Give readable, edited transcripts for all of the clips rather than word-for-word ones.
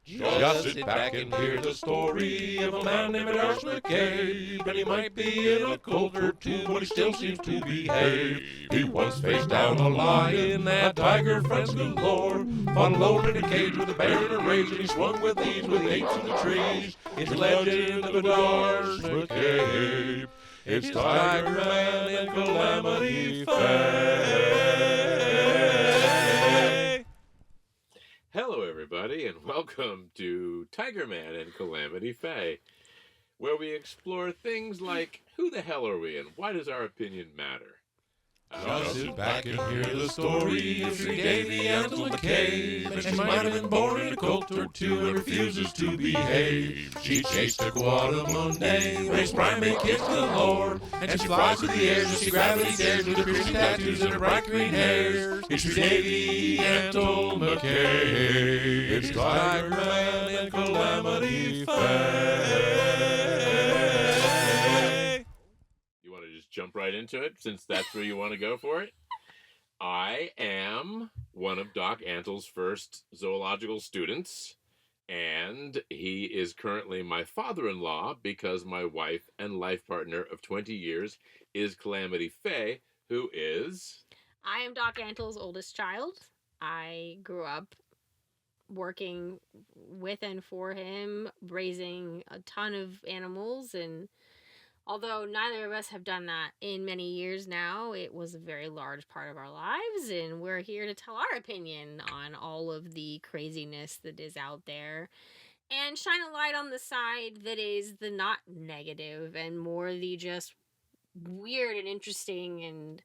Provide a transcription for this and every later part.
Just sit back and hear the story of a man named Josh McCabe. And he might be in a cult or two, but he still seems to behave. He once faced down a lion, had tiger friends galore. Fought alone in a cage with a bear in a rage, and he swung with ease with apes in the trees. It's the legend of Josh McCabe. It's TigerMan and Calamity Fae. Hello, everybody, and welcome to TigerMan and Calamity Fae, where we explore things like who the hell are we and why does our opinion matter? Just sit back and hear the story of Sweet Davy Antle McCabe. And she might have been born in a cult or two and refuses to behave. She chased a Monday, raised primate kids galore. And she flies through the air, just gravity dares with her piercing tattoos and her bright green hair. It's Sweet Davy Antle McCabe. It's TigerMan and Calamity Fae. Jump right into it, since that's where you want to go for it. I am one of Doc Antle's first zoological students, and he is currently my father-in-law because my wife and life partner of 20 years is Calamity Fae, who is... I am Doc Antle's oldest child. I grew up working with and for him, raising a ton of animals, and although neither of us have done that in many years now, it was a very large part of our lives, and we're here to tell our opinion on all of the craziness that is out there and shine a light on the side that is the not negative and more the just weird and interesting and,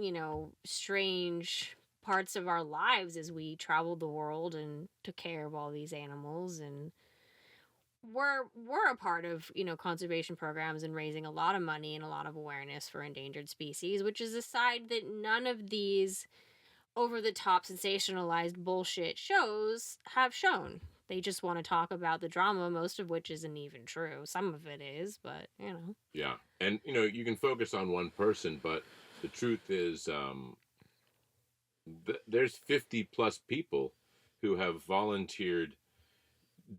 you know, strange parts of our lives as we traveled the world and took care of all these animals. And we're a part of, you know, conservation programs and raising a lot of money and a lot of awareness for endangered species, which is a side that none of these over-the-top sensationalized bullshit shows have shown. They just want to talk about the drama, most of which isn't even true. Some of it is, but, you know. Yeah, and, you know, you can focus on one person, but the truth is there's 50-plus people who have volunteered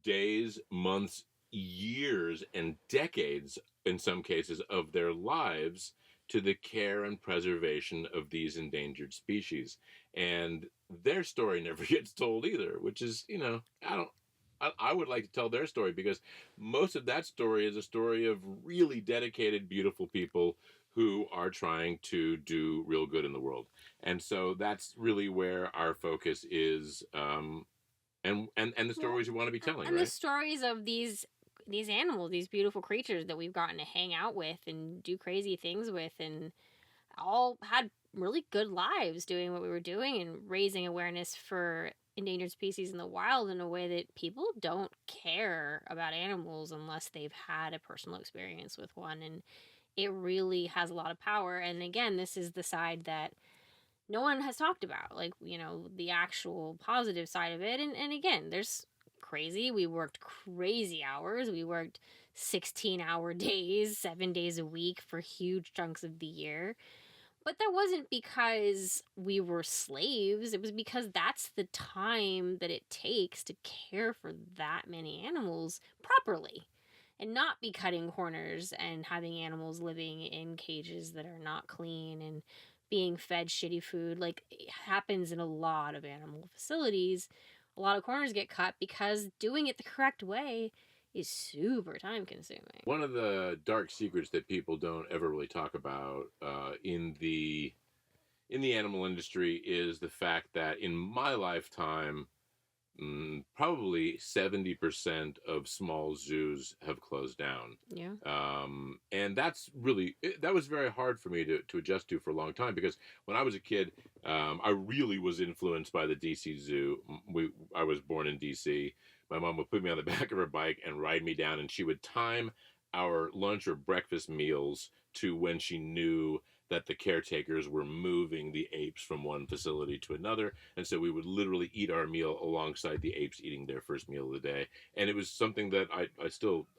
days, months, years, and decades, in some cases, of their lives to the care and preservation of these endangered species. And their story never gets told either, which is, you know, I would like to tell their story because most of that story is a story of really dedicated, beautiful people who are trying to do real good in the world. And so that's really where our focus is, and the stories you want to be telling, and right? the stories of these animals, these beautiful creatures that we've gotten to hang out with and do crazy things with, and all had really good lives doing what we were doing and raising awareness for endangered species in the wild in a way that people don't care about animals unless they've had a personal experience with one. And it really has a lot of power. And again, this is the side that no one has talked about, like, you know, the actual positive side of it. And again, there's crazy. We worked crazy hours. We worked 16-hour days, 7 days a week for huge chunks of the year. But that wasn't because we were slaves. It was because that's the time that it takes to care for that many animals properly. And not be cutting corners and having animals living in cages that are not clean and being fed shitty food. Like, it happens in a lot of animal facilities. A lot of corners get cut because doing it the correct way is super time consuming. One of the dark secrets that people don't ever really talk about in the animal industry is the fact that in my lifetime, probably 70% of small zoos have closed down. Yeah. And that was very hard for me to adjust to for a long time, because when I was a kid, I really was influenced by the DC Zoo. I was born in DC. My mom would put me on the back of her bike and ride me down, and she would time our lunch or breakfast meals to when she knew that the caretakers were moving the apes from one facility to another. And so we would literally eat our meal alongside the apes eating their first meal of the day. And it was something that I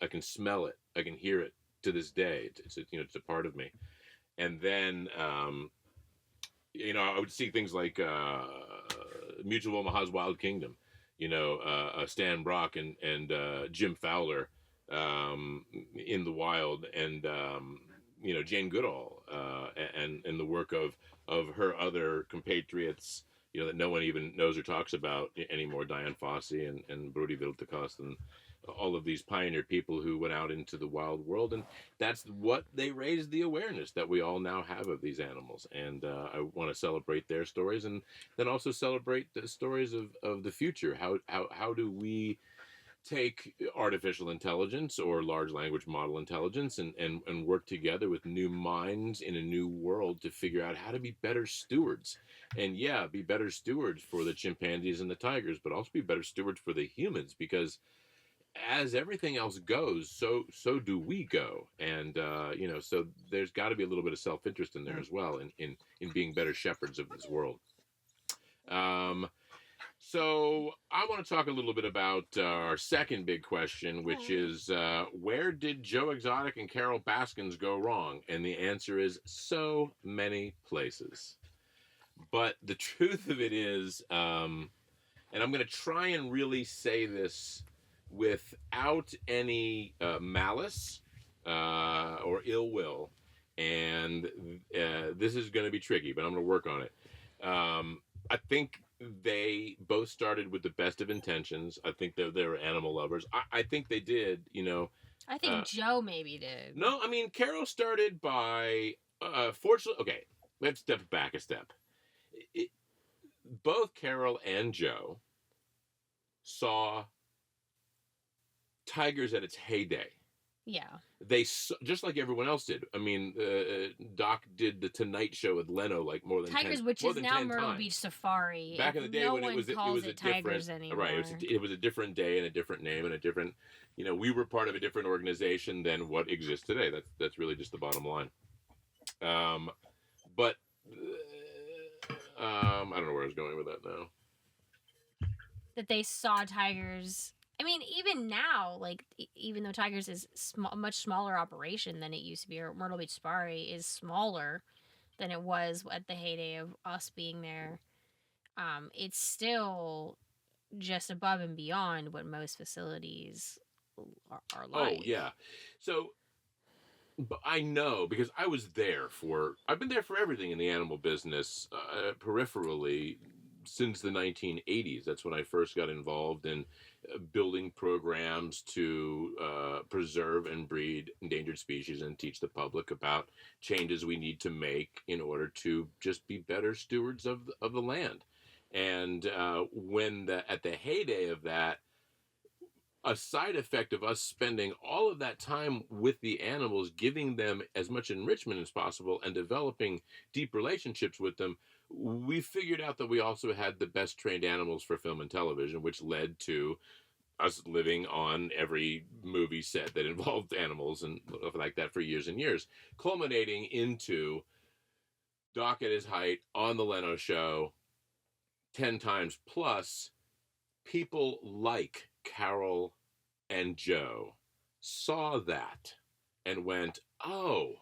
can smell it. I can hear it to this day. It's a part of me. And then, I would see things like Mutual of Omaha's Wild Kingdom. Stan Brock and Jim Fowler in the wild, and Jane Goodall and the work of her other compatriots, that no one even knows or talks about anymore, Diane Fossey and Brody Viltacost, and all of these pioneer people who went out into the wild world, and that's what they raised the awareness that we all now have of these animals. And I want to celebrate their stories, and then also celebrate the stories of the future. How do we take artificial intelligence or large language model intelligence and work together with new minds in a new world to figure out how to be better stewards, and be better stewards for the chimpanzees and the tigers, but also be better stewards for the humans, because as everything else goes, so do we go. And so there's got to be a little bit of self-interest in there as well, in being better shepherds of this world. So I want to talk a little bit about our second big question, which is where did Joe Exotic and Carol Baskins go wrong? And the answer is so many places. But the truth of it is, and I'm going to try and really say this without any malice or ill will, and this is going to be tricky, but I'm going to work on it. I think they both started with the best of intentions. I think they were animal lovers. I think they did, I think Joe maybe did. No, I mean, Carol started by, fortunately, okay, let's step back a step. Both Carol and Joe saw tigers at its heyday. Yeah. They, just like everyone else did. I mean, Doc did the Tonight Show with Leno like more than Tigers, 10, which more is than now 10 Myrtle times. Beach Safari. Back in the day no when one it was calls a it Tigers different anymore. right. It was a different day and a different name and a different. We were part of a different organization than what exists today. That's really just the bottom line. But I don't know where I was going with that now. That they saw tigers. I mean, even now, like, even though Tigers is a much smaller operation than it used to be, or Myrtle Beach Safari is smaller than it was at the heyday of us being there, it's still just above and beyond what most facilities are like. Oh, yeah. So, but I know, because I've been there for everything in the animal business, peripherally, since the 1980s. That's when I first got involved in building programs to preserve and breed endangered species and teach the public about changes we need to make in order to just be better stewards of the land. And at the heyday of that, a side effect of us spending all of that time with the animals, giving them as much enrichment as possible and developing deep relationships with them, we figured out that we also had the best trained animals for film and television, which led to us living on every movie set that involved animals and stuff like that for years and years, culminating into Doc at his height on the Leno Show 10 times plus. People like Carol and Joe saw that and went, oh,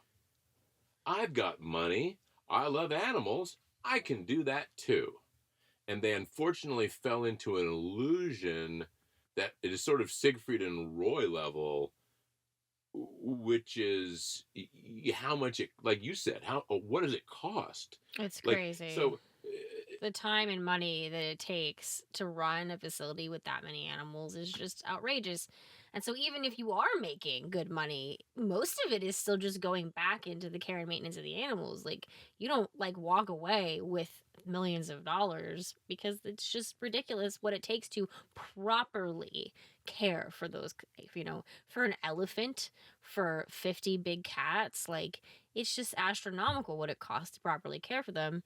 I've got money. I love animals. I can do that too. And they unfortunately fell into an illusion that it is sort of Siegfried and Roy level, which is how much it, like you said, what does it cost? It's crazy. So the time and money that it takes to run a facility with that many animals is just outrageous. And so even if you are making good money, most of it is still just going back into the care and maintenance of the animals. Like, you don't walk away with millions of dollars, because it's just ridiculous what it takes to properly care for those, for an elephant, for 50 big cats. Like, it's just astronomical what it costs to properly care for them.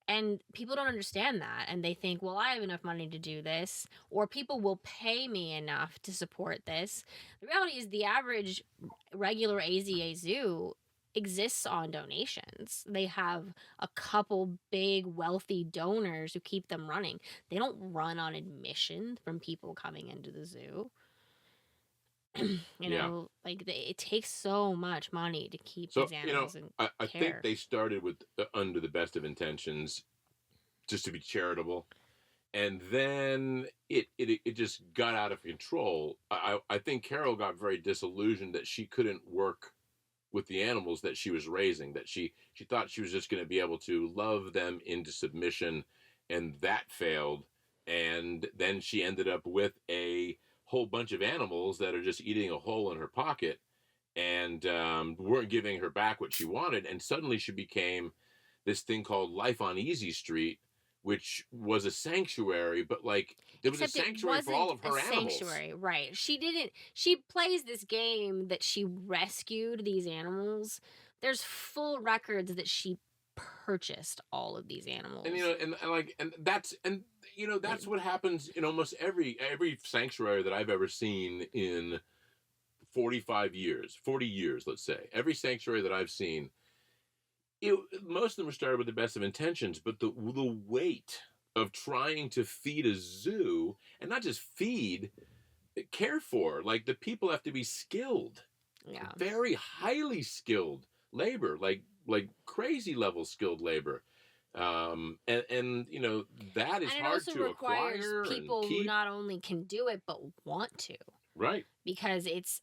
And people don't understand that. And they think, well, I have enough money to do this, or people will pay me enough to support this. The reality is the average regular AZA zoo exists on donations. They have a couple big wealthy donors who keep them running. They don't run on admission from people coming into the zoo. It takes so much money to keep these animals in care. I think they started with under the best of intentions, just to be charitable, and then it just got out of control. I think Carol got very disillusioned that she couldn't work with the animals that she was raising, that she thought she was just going to be able to love them into submission, and that failed. And then she ended up with a whole bunch of animals that are just eating a hole in her pocket and weren't giving her back what she wanted. And suddenly she became this thing called Life on Easy Street, which was a sanctuary, but like there was a sanctuary for all of her animals. Sanctuary, right? She plays this game that she rescued these animals. There's full records that she purchased all of these animals. And that's what happens in almost every sanctuary that I've ever seen in 40 years, let's say. Every sanctuary that I've seen, most of them were started with the best of intentions, but the weight of trying to feed a zoo, and not just feed, care for, like the people have to be skilled, very highly skilled labor, like crazy level skilled labor, and that is hard to acquire. People who not only can do it but want to. Right. Because it's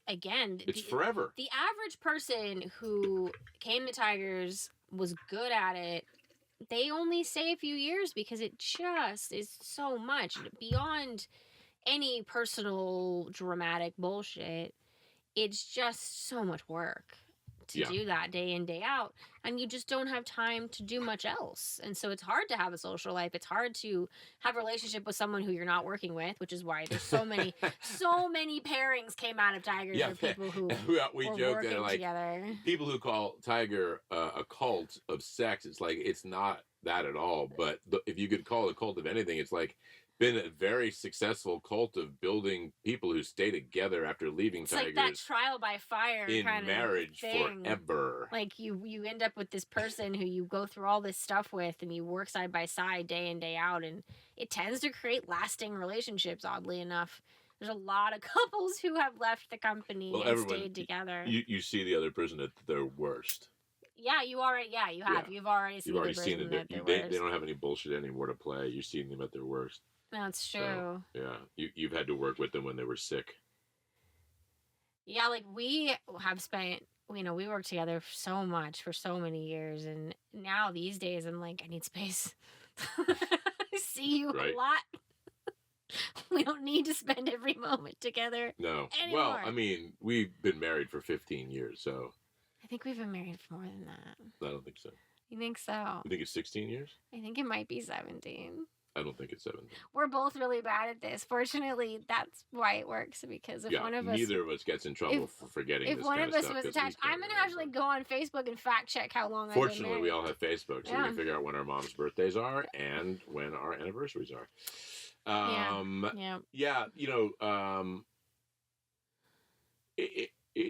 forever. The average person who came to Tigers was good at it. They only stay a few years because it just is so much beyond any personal dramatic bullshit. It's just so much work to do that day in, day out. And you just don't have time to do much else. And so it's hard to have a social life. It's hard to have a relationship with someone who you're not working with, which is why there's so many pairings came out of Tigers for people who we were joke working that like together. People who call Tiger a cult of sex, it's like it's not that at all. But if you could call it a cult of anything, it's like been a very successful cult of building people who stay together after leaving Tigers. It's like that trial by fire in kind marriage of thing. Forever. Like you end up with this person who you go through all this stuff with, and you work side by side day in, day out, and it tends to create lasting relationships. Oddly enough, there's a lot of couples who have left the company and stayed together. You see the other person at their worst. Yeah, you already. Yeah, you have. Yeah. You've already seen it. They don't have any bullshit anymore to play. You've seen them at their worst. That's true. So, yeah, you've had to work with them when they were sick. Yeah, like we have spent, we worked together so much for so many years, and now these days I'm like, I need space. I see you a lot. We don't need to spend every moment together. No. Anymore. Well, I mean, we've been married for 15 years, so. I think we've been married for more than that. I don't think so. You think so? You think it's 16 years? I think it might be 17. I don't think it's 17. We're both really bad at this. Fortunately, that's why it works, because if one of us... neither of us gets in trouble for forgetting this kind of stuff. If one of us was attached... I'm going to actually go on Facebook and fact check how long I've been married. Fortunately, we all have Facebook, so we can figure out when our mom's birthdays are and when our anniversaries are.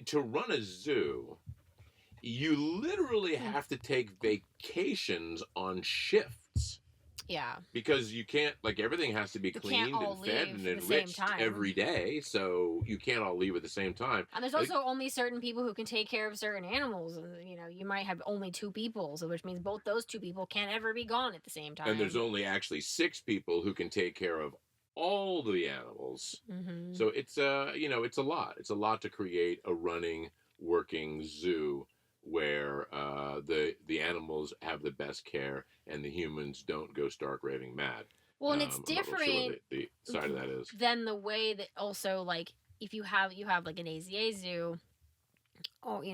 To run a zoo, you literally have to take vacations on shifts. Yeah. Because you can't, like, everything has to be cleaned and fed and enriched every day, so you can't all leave at the same time. And there's also only certain people who can take care of certain animals, and, you might have only 2 people, so which means both those 2 people can't ever be gone at the same time. And there's only actually 6 people who can take care of all the animals. Mm-hmm. So it's, it's a lot. It's a lot to create a running, working zoo where the animals have the best care and the humans don't go stark raving mad. Well, and it's different. I'm not sure the side of that is than the way that also, like, if you have like an AZA zoo, or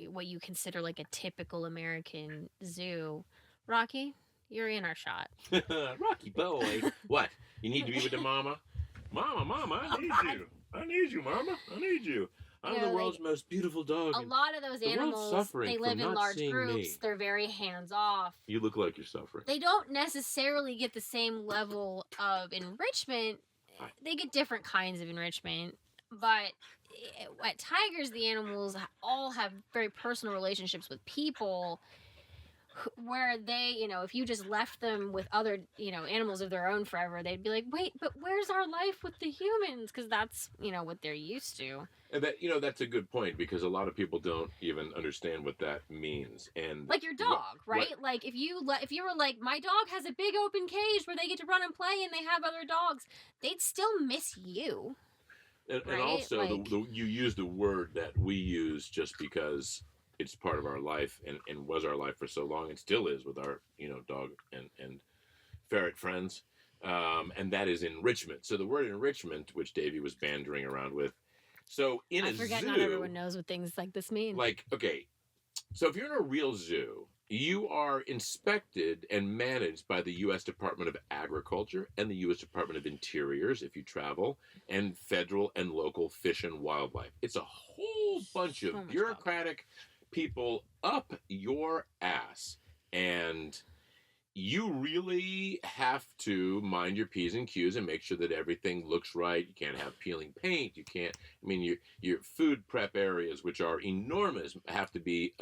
what you consider like a typical American zoo. Rocky, you're in our shot. Rocky boy, what? You need to be with the mama? Mama, I need you. I need you, mama. I need you. I'm the world's most beautiful dog. A lot of those animals, they live in large groups. They're very hands-off. You look like you're suffering. They don't necessarily get the same level of enrichment. They get different kinds of enrichment. But at Tigers, the animals all have very personal relationships with people. where they, if you just left them with other, animals of their own forever, they'd be like, wait, but where's our life with the humans? Because that's, what they're used to. And that, that's a good point, because a lot of people don't even understand what that means. And like your dog, right? Like if you were like, my dog has a big open cage where they get to run and play and they have other dogs, they'd still miss you. And, right? And also, like, you use the word that we use just because it's part of our life and was our life for so long, and still is with our, dog and ferret friends. And that is enrichment. So the word enrichment, which Davey was bandering around with. So in a zoo... I forget not everyone knows what things like this mean. Like, okay, so if you're in a real zoo, you are inspected and managed by the U.S. Department of Agriculture and the U.S. Department of Interiors, if you travel, and federal and local fish and wildlife. It's a whole bunch of bureaucratic people up your ass. And you really have to mind your P's and Q's and make sure that everything looks right. You can't have peeling paint. You can't, your food prep areas, which are enormous, have to be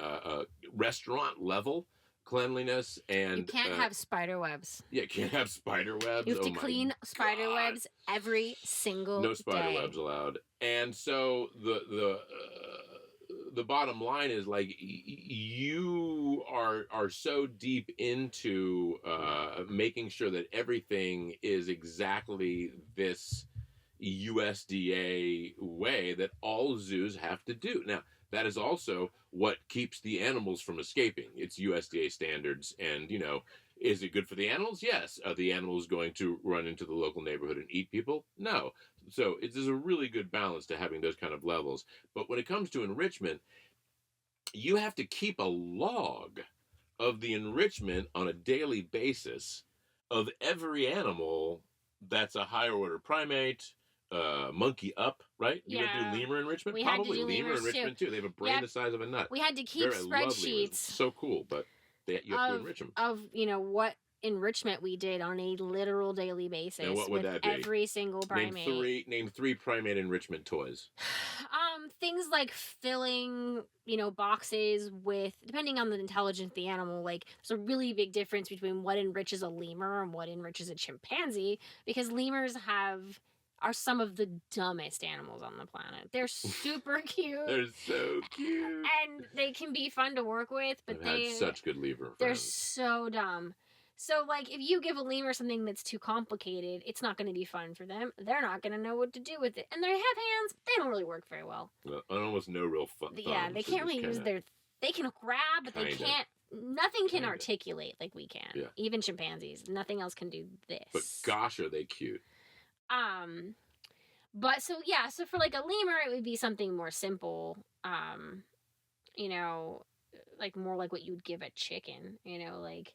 restaurant level cleanliness. And you can't have spider webs. Yeah, can't have spider webs. You have to clean spider webs every single day. No spider webs allowed. And so the bottom line is, like, you are so deep into making sure that everything is exactly this USDA way that all zoos have to do. Now, that is also what keeps the animals from escaping. It's USDA standards, and, is it good for the animals? Yes. Are the animals going to run into the local neighborhood and eat people? No. So there's a really good balance to having those kind of levels. But when it comes to enrichment, you have to keep a log of the enrichment on a daily basis of every animal that's a higher order primate, monkey up, right? You gotta do lemur enrichment? We Probably had to do lemur enrichment too. They have a brain the size of a nut. We had to keep spreadsheets. So cool, but you have to enrich them. Of, what enrichment we did on a literal daily basis. And what would that be? Every single primate. Name three primate enrichment toys. Things like filling, boxes with, depending on the intelligence of the animal, like there's a really big difference between what enriches a lemur and what enriches a chimpanzee, because lemurs are some of the dumbest animals on the planet. They're super cute. They're so cute. And they can be fun to work with, but I've had such good lemur friends. They're so dumb. So, like, if you give a lemur something that's too complicated, it's not going to be fun for them. They're not going to know what to do with it. And they have hands. They don't really work very well. Almost no real fun. Yeah, they can't really use their... They can grab, but they can't... Nothing can articulate like we can. Yeah. Even chimpanzees. Nothing else can do this. But gosh, are they cute. But so for like a lemur, it would be something more simple. Like more like what you would give a chicken, like...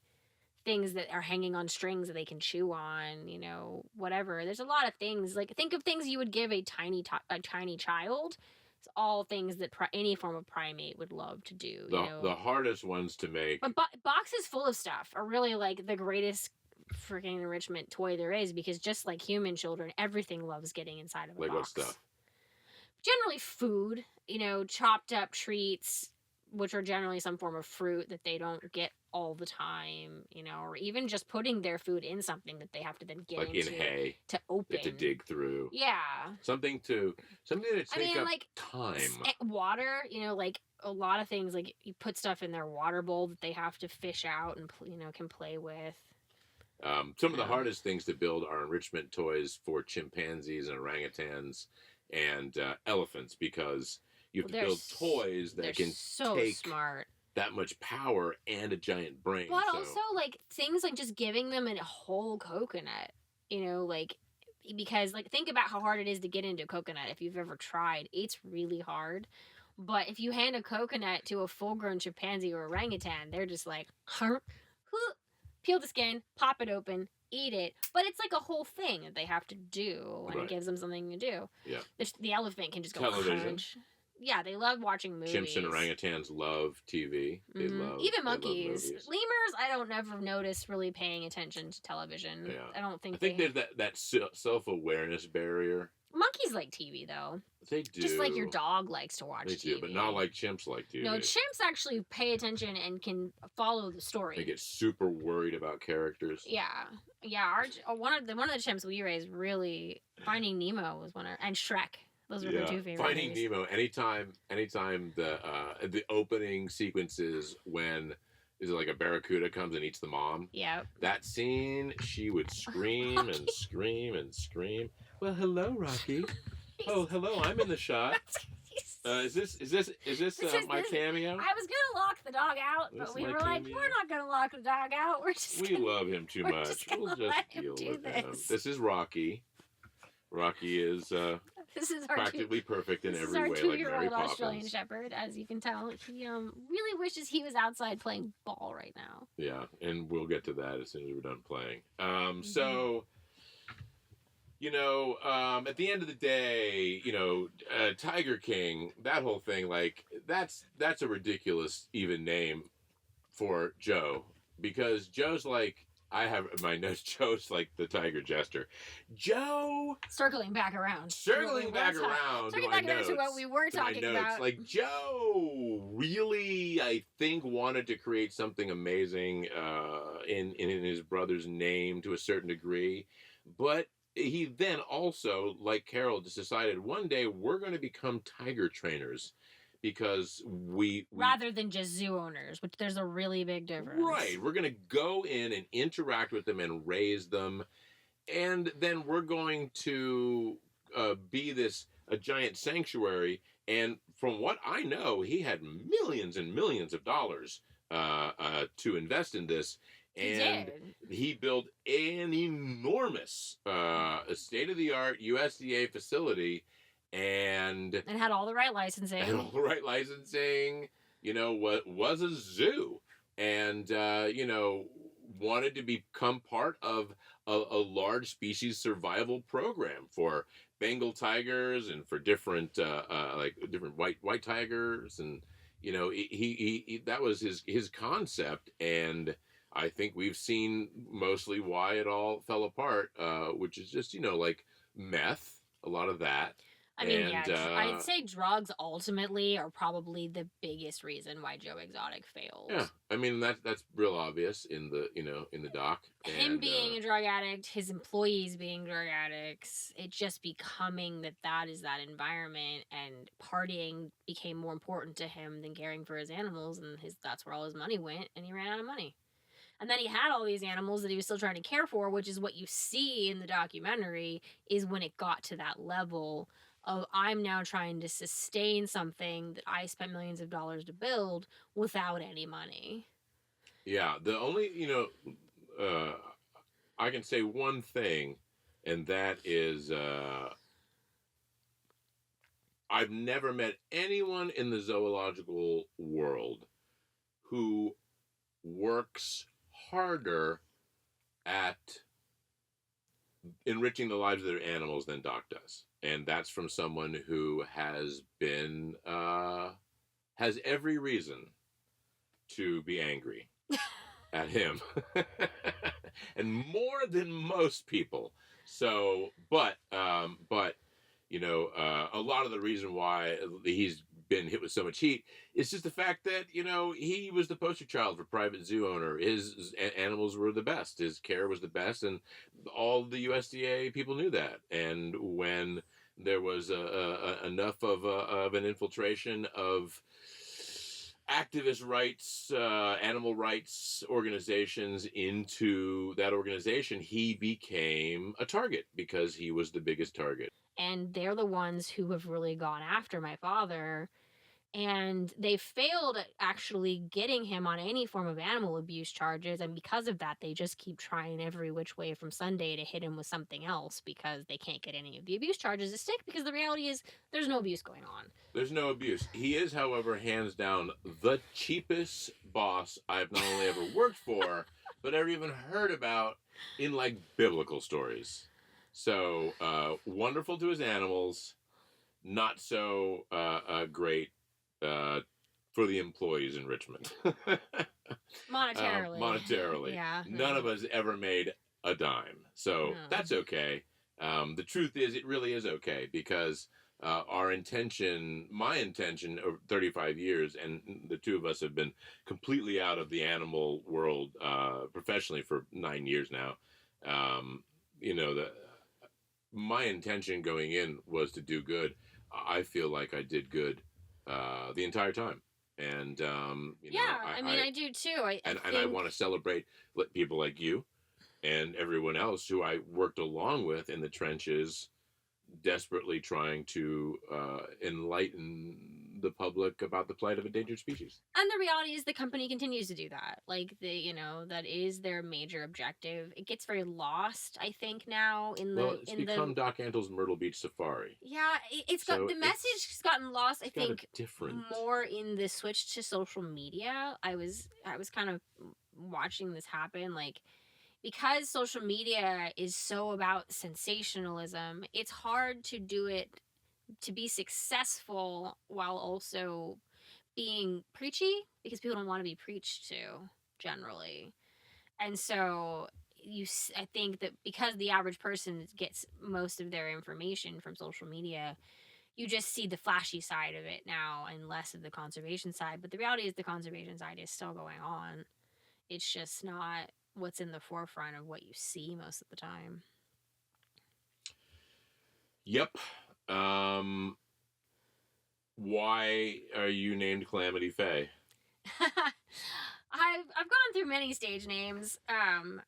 things that are hanging on strings that they can chew on, whatever. There's a lot of things. Like, think of things you would give a tiny child. It's all things that any form of primate would love to do. The hardest ones to make. But boxes full of stuff are really like the greatest freaking enrichment toy there is, because just like human children, everything loves getting inside of a box. Like what stuff? Generally food, chopped up treats, which are generally some form of fruit that they don't get all the time, or even just putting their food in something that they have to then get like into in hay to open, to dig through. Yeah, something to take up like time. Water, like a lot of things, like you put stuff in their water bowl that they have to fish out and can play with. Some of the hardest things to build are enrichment toys for chimpanzees and orangutans and elephants, because you have to build toys that can take smart. That much power and a giant brain. But also, like, things like just giving them a whole coconut, because, like, think about how hard it is to get into coconut if you've ever tried. It's really hard. But if you hand a coconut to a full-grown chimpanzee or orangutan, they're just like, peel the skin, pop it open, eat it. But it's like a whole thing that they have to do, and it gives them something to do. Yeah. The elephant can just go crunch. Yeah, they love watching movies. Chimps and orangutans love TV. They love even monkeys. Lemurs, I don't ever notice really paying attention to television. Yeah. I think there's that self-awareness barrier. Monkeys like TV, though. They do. Just like your dog likes to watch They TV. do, but not like chimps like TV. No, chimps actually pay attention and can follow the story. They get super worried about characters. Yeah. One of the chimps we raised really. Finding Nemo was one of, and Shrek. Those were the two favorite. Finding movies. Nemo. Anytime the opening sequences when is it like a barracuda comes and eats the mom. Yeah. That scene, she would scream and scream and scream. Well, hello, Rocky. Oh, hello, I'm in the shot. Is this my cameo? I was gonna lock the dog out, but we were like, we're not gonna lock the dog out. We love him too much. We'll just deal with him. This is Rocky. Rocky is this is our practically perfect in every way, like Mary 2-year-old Australian Shepherd, as you can tell. He really wishes he was outside playing ball right now. Yeah, and we'll get to that as soon as we're done playing. So. At the end of the day, Tiger King, that whole thing, like, that's a ridiculous even name for Joe. Because Joe's like, I have in my notes, Joe's like the Tiger Jester. Joe! Circling back around to what we were talking about. Like, Joe really, I think, wanted to create something amazing in his brother's name to a certain degree. But he then also, like Carol, just decided one day we're going to become tiger trainers because we rather than just zoo owners, which there's a really big difference. Right. We're going to go in and interact with them and raise them. And then we're going to be a giant sanctuary. And from what I know, he had millions and millions of dollars to invest in this. And he built an enormous state-of-the-art USDA facility and had all the right licensing. What was a zoo. And, wanted to become part of a large species survival program for Bengal tigers and for different different white tigers. And, he that was his concept. And I think we've seen mostly why it all fell apart, which is just, like meth, a lot of that. I mean, I'd say drugs ultimately are probably the biggest reason why Joe Exotic failed. Yeah, I mean that's real obvious in the doc. Him being a drug addict, his employees being drug addicts, it just becoming that is that environment, and partying became more important to him than caring for his animals, and that's where all his money went, and he ran out of money. And then he had all these animals that he was still trying to care for, which is what you see in the documentary, is when it got to that level of I'm now trying to sustain something that I spent millions of dollars to build without any money. Yeah, the only, I can say one thing, and that is I've never met anyone in the zoological world who works harder at enriching the lives of their animals than Doc does. And that's from someone who has been, has every reason to be angry at him. And more than most people. So, but, a lot of the reason why he's been hit with so much heat is just the fact that, he was the poster child for private zoo owner. His animals were the best. His care was the best. And all the USDA people knew that. And when there was enough of an infiltration of activist rights, animal rights organizations into that organization, he became a target because he was the biggest target. And they're the ones who have really gone after my father. And they failed at actually getting him on any form of animal abuse charges. And because of that, they just keep trying every which way from Sunday to hit him with something else because they can't get any of the abuse charges to stick, because the reality is there's no abuse going on. There's no abuse. He is, however, hands down the cheapest boss I've not only ever worked for, but ever even heard about in, like, biblical stories. So, wonderful to his animals, not so great for the employees in Richmond. Monetarily. Monetarily. Yeah. None of us ever made a dime. So, that's okay. The truth is, it really is okay, because my intention over 35 years, and the two of us have been completely out of the animal world professionally for 9 years now. You know, my intention going in was to do good. I feel like I did good the entire time. And, I do too. I and think... I want to celebrate people like you and everyone else who I worked along with in the trenches, desperately trying to enlighten the public about the plight of endangered species. And the reality is the company continues to do that. Like, that is their major objective. It gets very lost, I think, now It's become Doc Antle's Myrtle Beach Safari. Yeah, the message has gotten lost, I think, more in the switch to social media. I was kind of watching this happen, like, because social media is so about sensationalism, it's hard to do it to be successful while also being preachy, because people don't want to be preached to generally. And so I think that because the average person gets most of their information from social media, you just see the flashy side of it now and less of the conservation side. But the reality is the conservation side is still going on. It's just not what's in the forefront of what you see most of the time. Yep. Why are you named Calamity Fae? I've gone through many stage names. I'm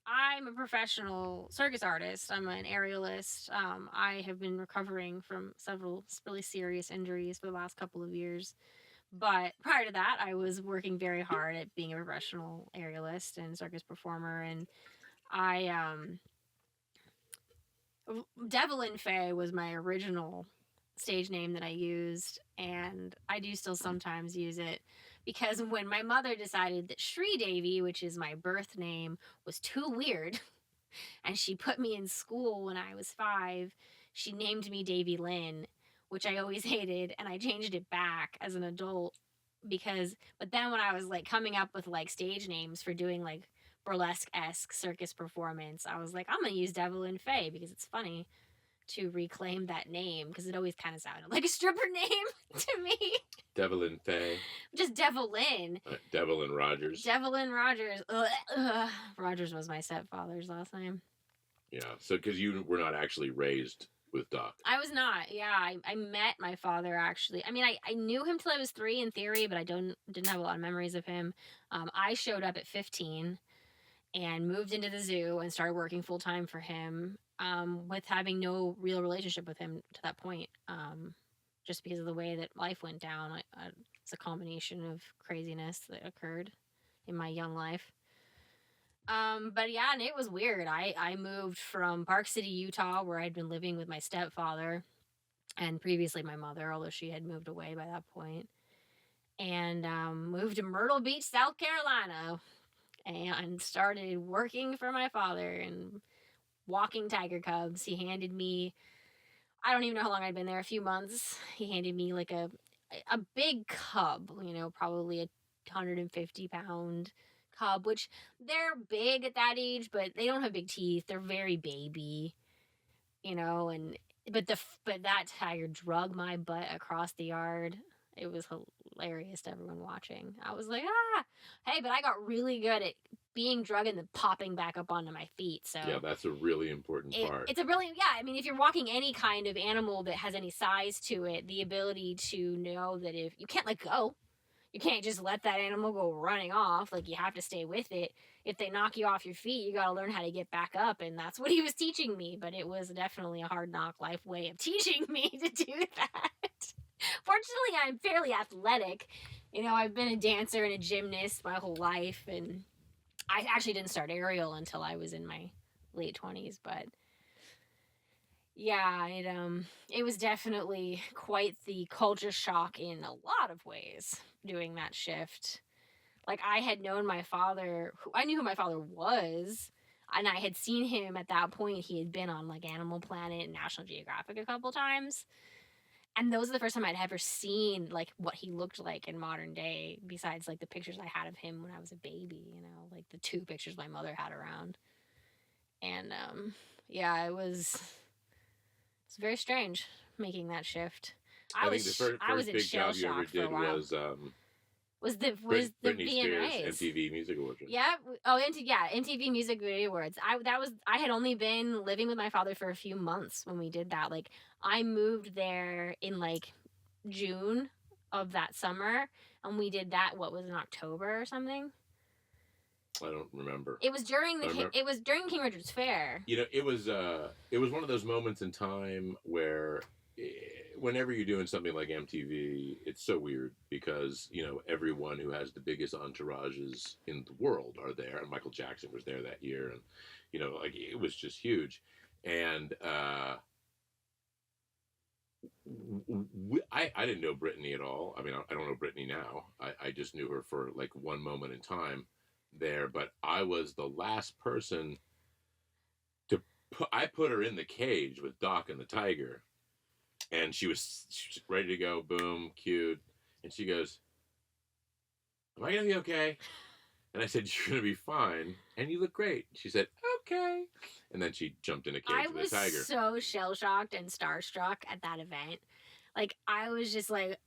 a professional circus artist. I'm an aerialist. I have been recovering from several really serious injuries for the last couple of years. But prior to that, I was working very hard at being a professional aerialist and circus performer. And Devlin Fae was my original stage name that I used, and I do still sometimes use it, because when my mother decided that Shri Devi, which is my birth name, was too weird, and she put me in school when I was 5, she named me Davy Lynn, which I always hated, and I changed it back as an adult, but then when I was like coming up with like stage names for doing like burlesque-esque circus performance, I was like, I'm gonna use Devlin Fae because it's funny to reclaim that name, because it always kind of sounded like a stripper name to me. Devlin Fae. Just Devlin. Devlin Rogers. Devlin Rogers. Rogers was my stepfather's last name. Yeah, so because you were not actually raised with Doc. I was not. Yeah, I met my father actually. I mean, I knew him till I was 3 in theory, but I didn't have a lot of memories of him. I showed up at 15 and moved into the zoo and started working full time for him, with having no real relationship with him to that point, just because of the way that life went down. It's a combination of craziness that occurred in my young life. But yeah, and it was weird. I moved from Park City, Utah, where I'd been living with my stepfather and previously my mother, although she had moved away by that point, and moved to Myrtle Beach, South Carolina, and started working for my father and walking tiger cubs. He handed me, I don't even know how long I'd been there, a few months. He handed me like a big cub, probably a 150-pound cub, which they're big at that age, but they don't have big teeth. They're very baby, but that tiger drug my butt across the yard. It was hilarious to everyone watching. I was like, hey, but I got really good at being drugged and then popping back up onto my feet. So yeah, that's a really important part. It's a really, I mean, if you're walking any kind of animal that has any size to it, the ability to know that if you can't let go, you can't just let that animal go running off. Like, you have to stay with it. If they knock you off your feet, you got to learn how to get back up. And that's what he was teaching me. But it was definitely a hard knock life way of teaching me to do that. Fortunately, I'm fairly athletic. I've been a dancer and a gymnast my whole life. And I actually didn't start aerial until I was in my late 20s. But yeah, it was definitely quite the culture shock in a lot of ways doing that shift. Like, I had known my father, I knew who my father was, and I had seen him at that point. He had been on like Animal Planet and National Geographic a couple times. And those are the first time I'd ever seen like what he looked like in modern day, besides like the pictures I had of him when I was a baby, like the 2 pictures my mother had around. And yeah, it was It's very strange making that shift. I think the I was first in big shell job you ever shock for a did while. Was the Britney Spears VMAs. MTV Music Awards. Right? Yeah. MTV Music Video Awards. I had only been living with my father for a few months when we did that. Like, I moved there in like June of that summer, and we did that. What was in October or something? I don't remember. It was during King Richard's Fair. You know, it was one of those moments in time where whenever you're doing something like MTV, it's so weird because, you know, everyone who has the biggest entourages in the world are there. And Michael Jackson was there that year. And, you know, like, it was just huge. And I didn't know Britney at all. I mean, I don't know Britney now. I just knew her for like one moment in time there. But I was the last person I put her in the cage with Doc and the tiger. And she was ready to go, boom, cute. And she goes, "Am I going to be okay?" And I said, "You're going to be fine. And you look great." She said, "Okay." And then she jumped in a cage with a tiger. I was so shell-shocked and starstruck at that event. Like, I was just like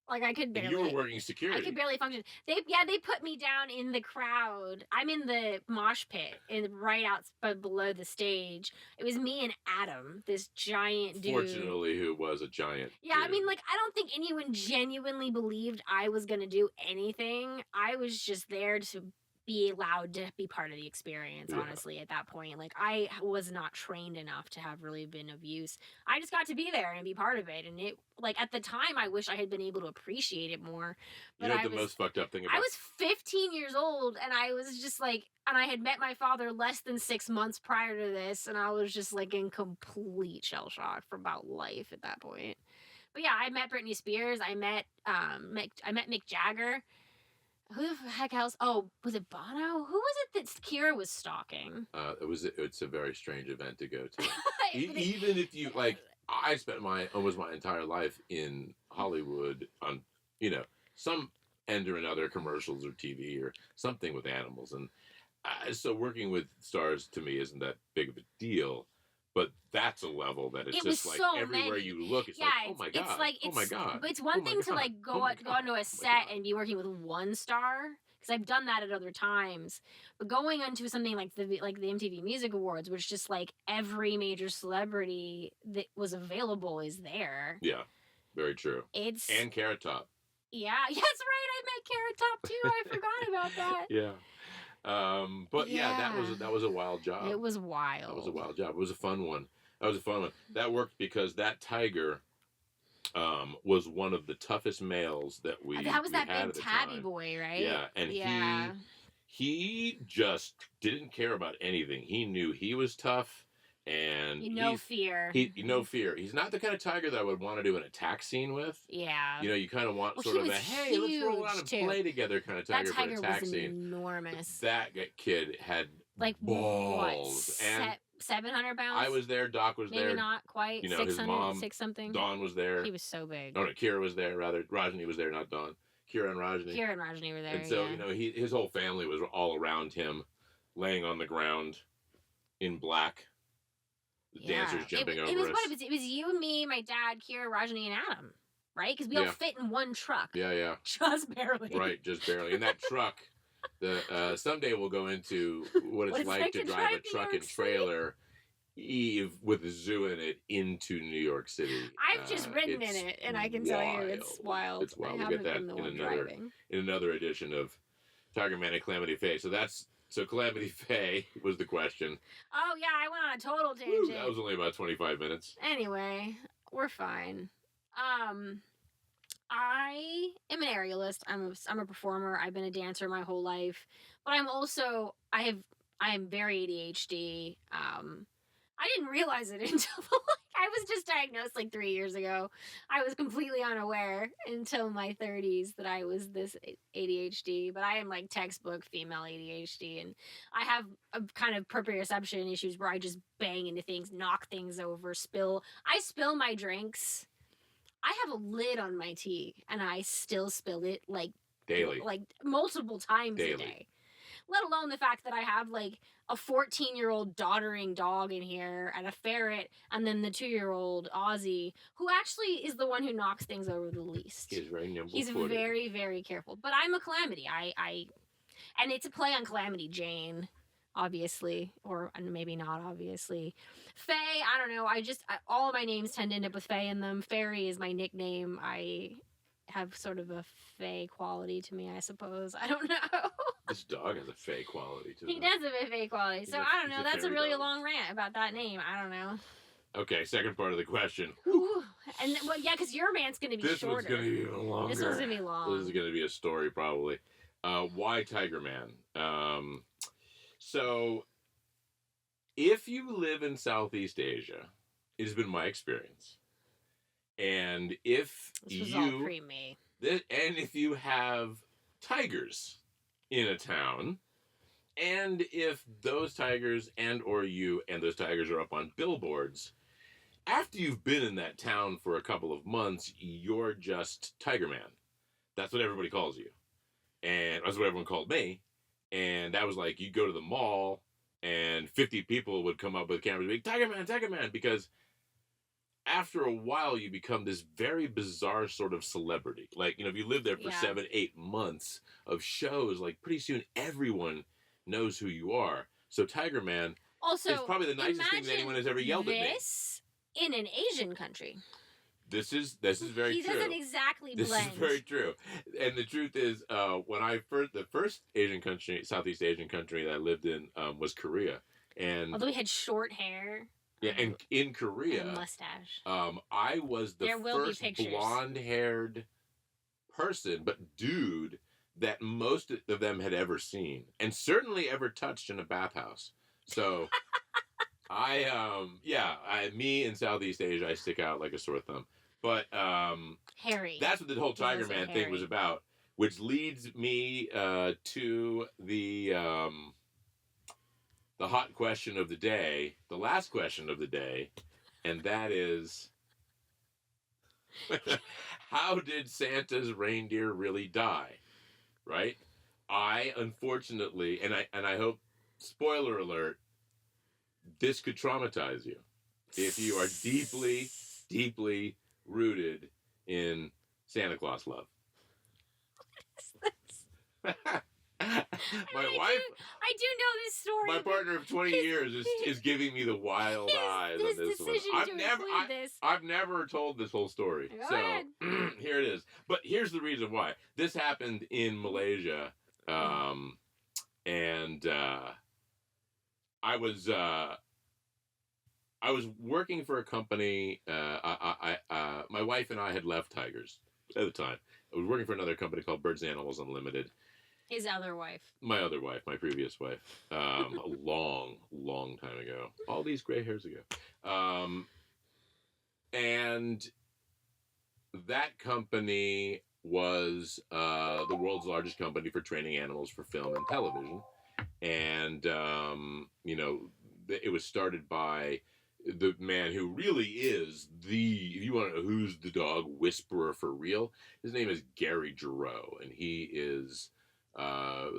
I could barely. And you were working security. I could barely function. They put me down in the crowd. I'm in the mosh pit, right out below the stage. It was me and Adam, this giant dude. Fortunately, who was a giant. Yeah, dude. I mean, like, I don't think anyone genuinely believed I was gonna do anything. I was just there to be allowed to be part of the experience, honestly, at that point. Like, I was not trained enough to have really been of use. I just got to be there and be part of it. And it, like, at the time, I wish I had been able to appreciate it more. But you know the most fucked up thing about I was 15 years old, and I was just like, and I had met my father less than 6 months prior to this, and I was just like in complete shell shock about life at that point. But yeah, I met Britney Spears. I met Mick Jagger. Who the heck else? Oh, was it Bono? Who was it that Kira was stalking? It's a very strange event to go to. Even if you, like, I spent almost my entire life in Hollywood on, you know, some end or another, commercials or TV or something with animals. And so working with stars to me isn't that big of a deal. But that's a level that it's just like so everywhere you look, it's like, oh my God, oh my God. But it's one thing to like go onto a set and be working with one star, because I've done that at other times. But going onto something like the MTV Music Awards, which just like every major celebrity that was available is there. Yeah, very true. And Carrot Top. Yeah, that's right. I met Carrot Top too. I forgot about that. Yeah. But yeah, that was a wild job. It was wild. That was a wild job. It was a fun one. That worked because that tiger was one of the toughest males that we that was we that had big tabby boy, right? Yeah, and he just didn't care about anything. He knew he was tough. And no fear. No fear. He's not the kind of tiger that I would want to do an attack scene with. Yeah. You know, you kind of want sort of a, hey, let's roll around and play together kind of tiger for an attack scene. That tiger was enormous. That kid had like balls. And 700 pounds? I was there. Doc was there. Maybe not quite. You know, 600, his mom, 6 something. Dawn was there. He was so big. No, Kira was there, rather. Rajani was there, not Dawn. Kira and Rajani were there, and so, you know, his whole family was all around him, laying on the ground in black. The dancers jumping over us. It was you, me, my dad, Kira, Rajani, and Adam, right? Because we all fit in one truck. Yeah. Just barely. Right, just barely. And that truck, someday we'll go into what it's like to drive a truck and trailer with a zoo in it into New York City. I've just ridden in it, and I can tell you it's wild. It's wild. We'll get that in another edition of TigerMan and Calamity Fae. So Calamity Fae was the question. Oh, yeah, I went on a total tangent. That was only about 25 minutes. Anyway, we're fine. I am an aerialist. I'm a performer. I've been a dancer my whole life. But I am very ADHD. I didn't realize it until I was just diagnosed like 3 years ago. I was completely unaware until my 30s that I was this ADHD, but I am like textbook female ADHD, and I have a kind of proprioception issues where I just bang into things, knock things over, I spill my drinks. I have a lid on my tea, and I still spill it like daily, like multiple times a day. let alone the fact that I have like a 14-year-old doddering dog in here and a ferret, and then the 2-year-old Aussie, who actually is the one who knocks things over the least. He's very nimble. He's very, very careful. But I'm a Calamity. And it's a play on Calamity Jane, obviously, or maybe not obviously. Fae, I don't know. All of my names tend to end up with Fae in them. Fairy is my nickname. I have sort of a Fae quality to me, I suppose. I don't know. This dog has a Fae quality to him. He does have a Fae quality. So I don't know. That's a really long rant about that name. I don't know. Okay, second part of the question. Ooh. And well, yeah, because your rant's going to be shorter. This one's going to be even longer. This one's going to be long. This is going to be a story, probably. Why TigerMan? So, if you live in Southeast Asia, it has been my experience. And if this was all pre-me. And if you have tigers in a town, and if those tigers and those tigers are up on billboards, after you've been in that town for a couple of months, you're just TigerMan. That's what everybody calls you. And that's what everyone called me. And that was like, you'd go to the mall, and 50 people would come up with cameras and be like, TigerMan, TigerMan, because after a while, you become this very bizarre sort of celebrity. Like, if you live there for 7, 8 months of shows, like, pretty soon everyone knows who you are. So TigerMan is probably the nicest thing that anyone has ever yelled at me. This in an Asian country. This is very true. He doesn't exactly blend. This is very true. And the truth is, the first Asian country, Southeast Asian country that I lived in was Korea. And although we had short hair. Yeah, and in Korea, and mustache. I was the first blonde-haired person, but dude, that most of them had ever seen, and certainly ever touched in a bathhouse. So, me in Southeast Asia, I stick out like a sore thumb. But Harry. That's what the whole TigerMan thing was about, which leads me to the hot question of the day, the last question of the day, and that is, how did Santa's reindeer really die? Right? I unfortunately, and I hope, spoiler alert, this could traumatize you if you are deeply, deeply rooted in Santa Claus love. I do know this story. My partner of 20 years is giving me the wild eyes on this one. I've never told this whole story. Go ahead. Here it is. But here's the reason why. This happened in Malaysia, and I was working for a company. My wife and I had left Tigers at the time. I was working for another company called Birds and Animals Unlimited. His other wife. My other wife, my previous wife, a long, long time ago. All these gray hairs ago. And that company was the world's largest company for training animals for film and television. And, it was started by the man who really is if you want to know who's the dog whisperer for real, his name is Gary Giroux, and he is... I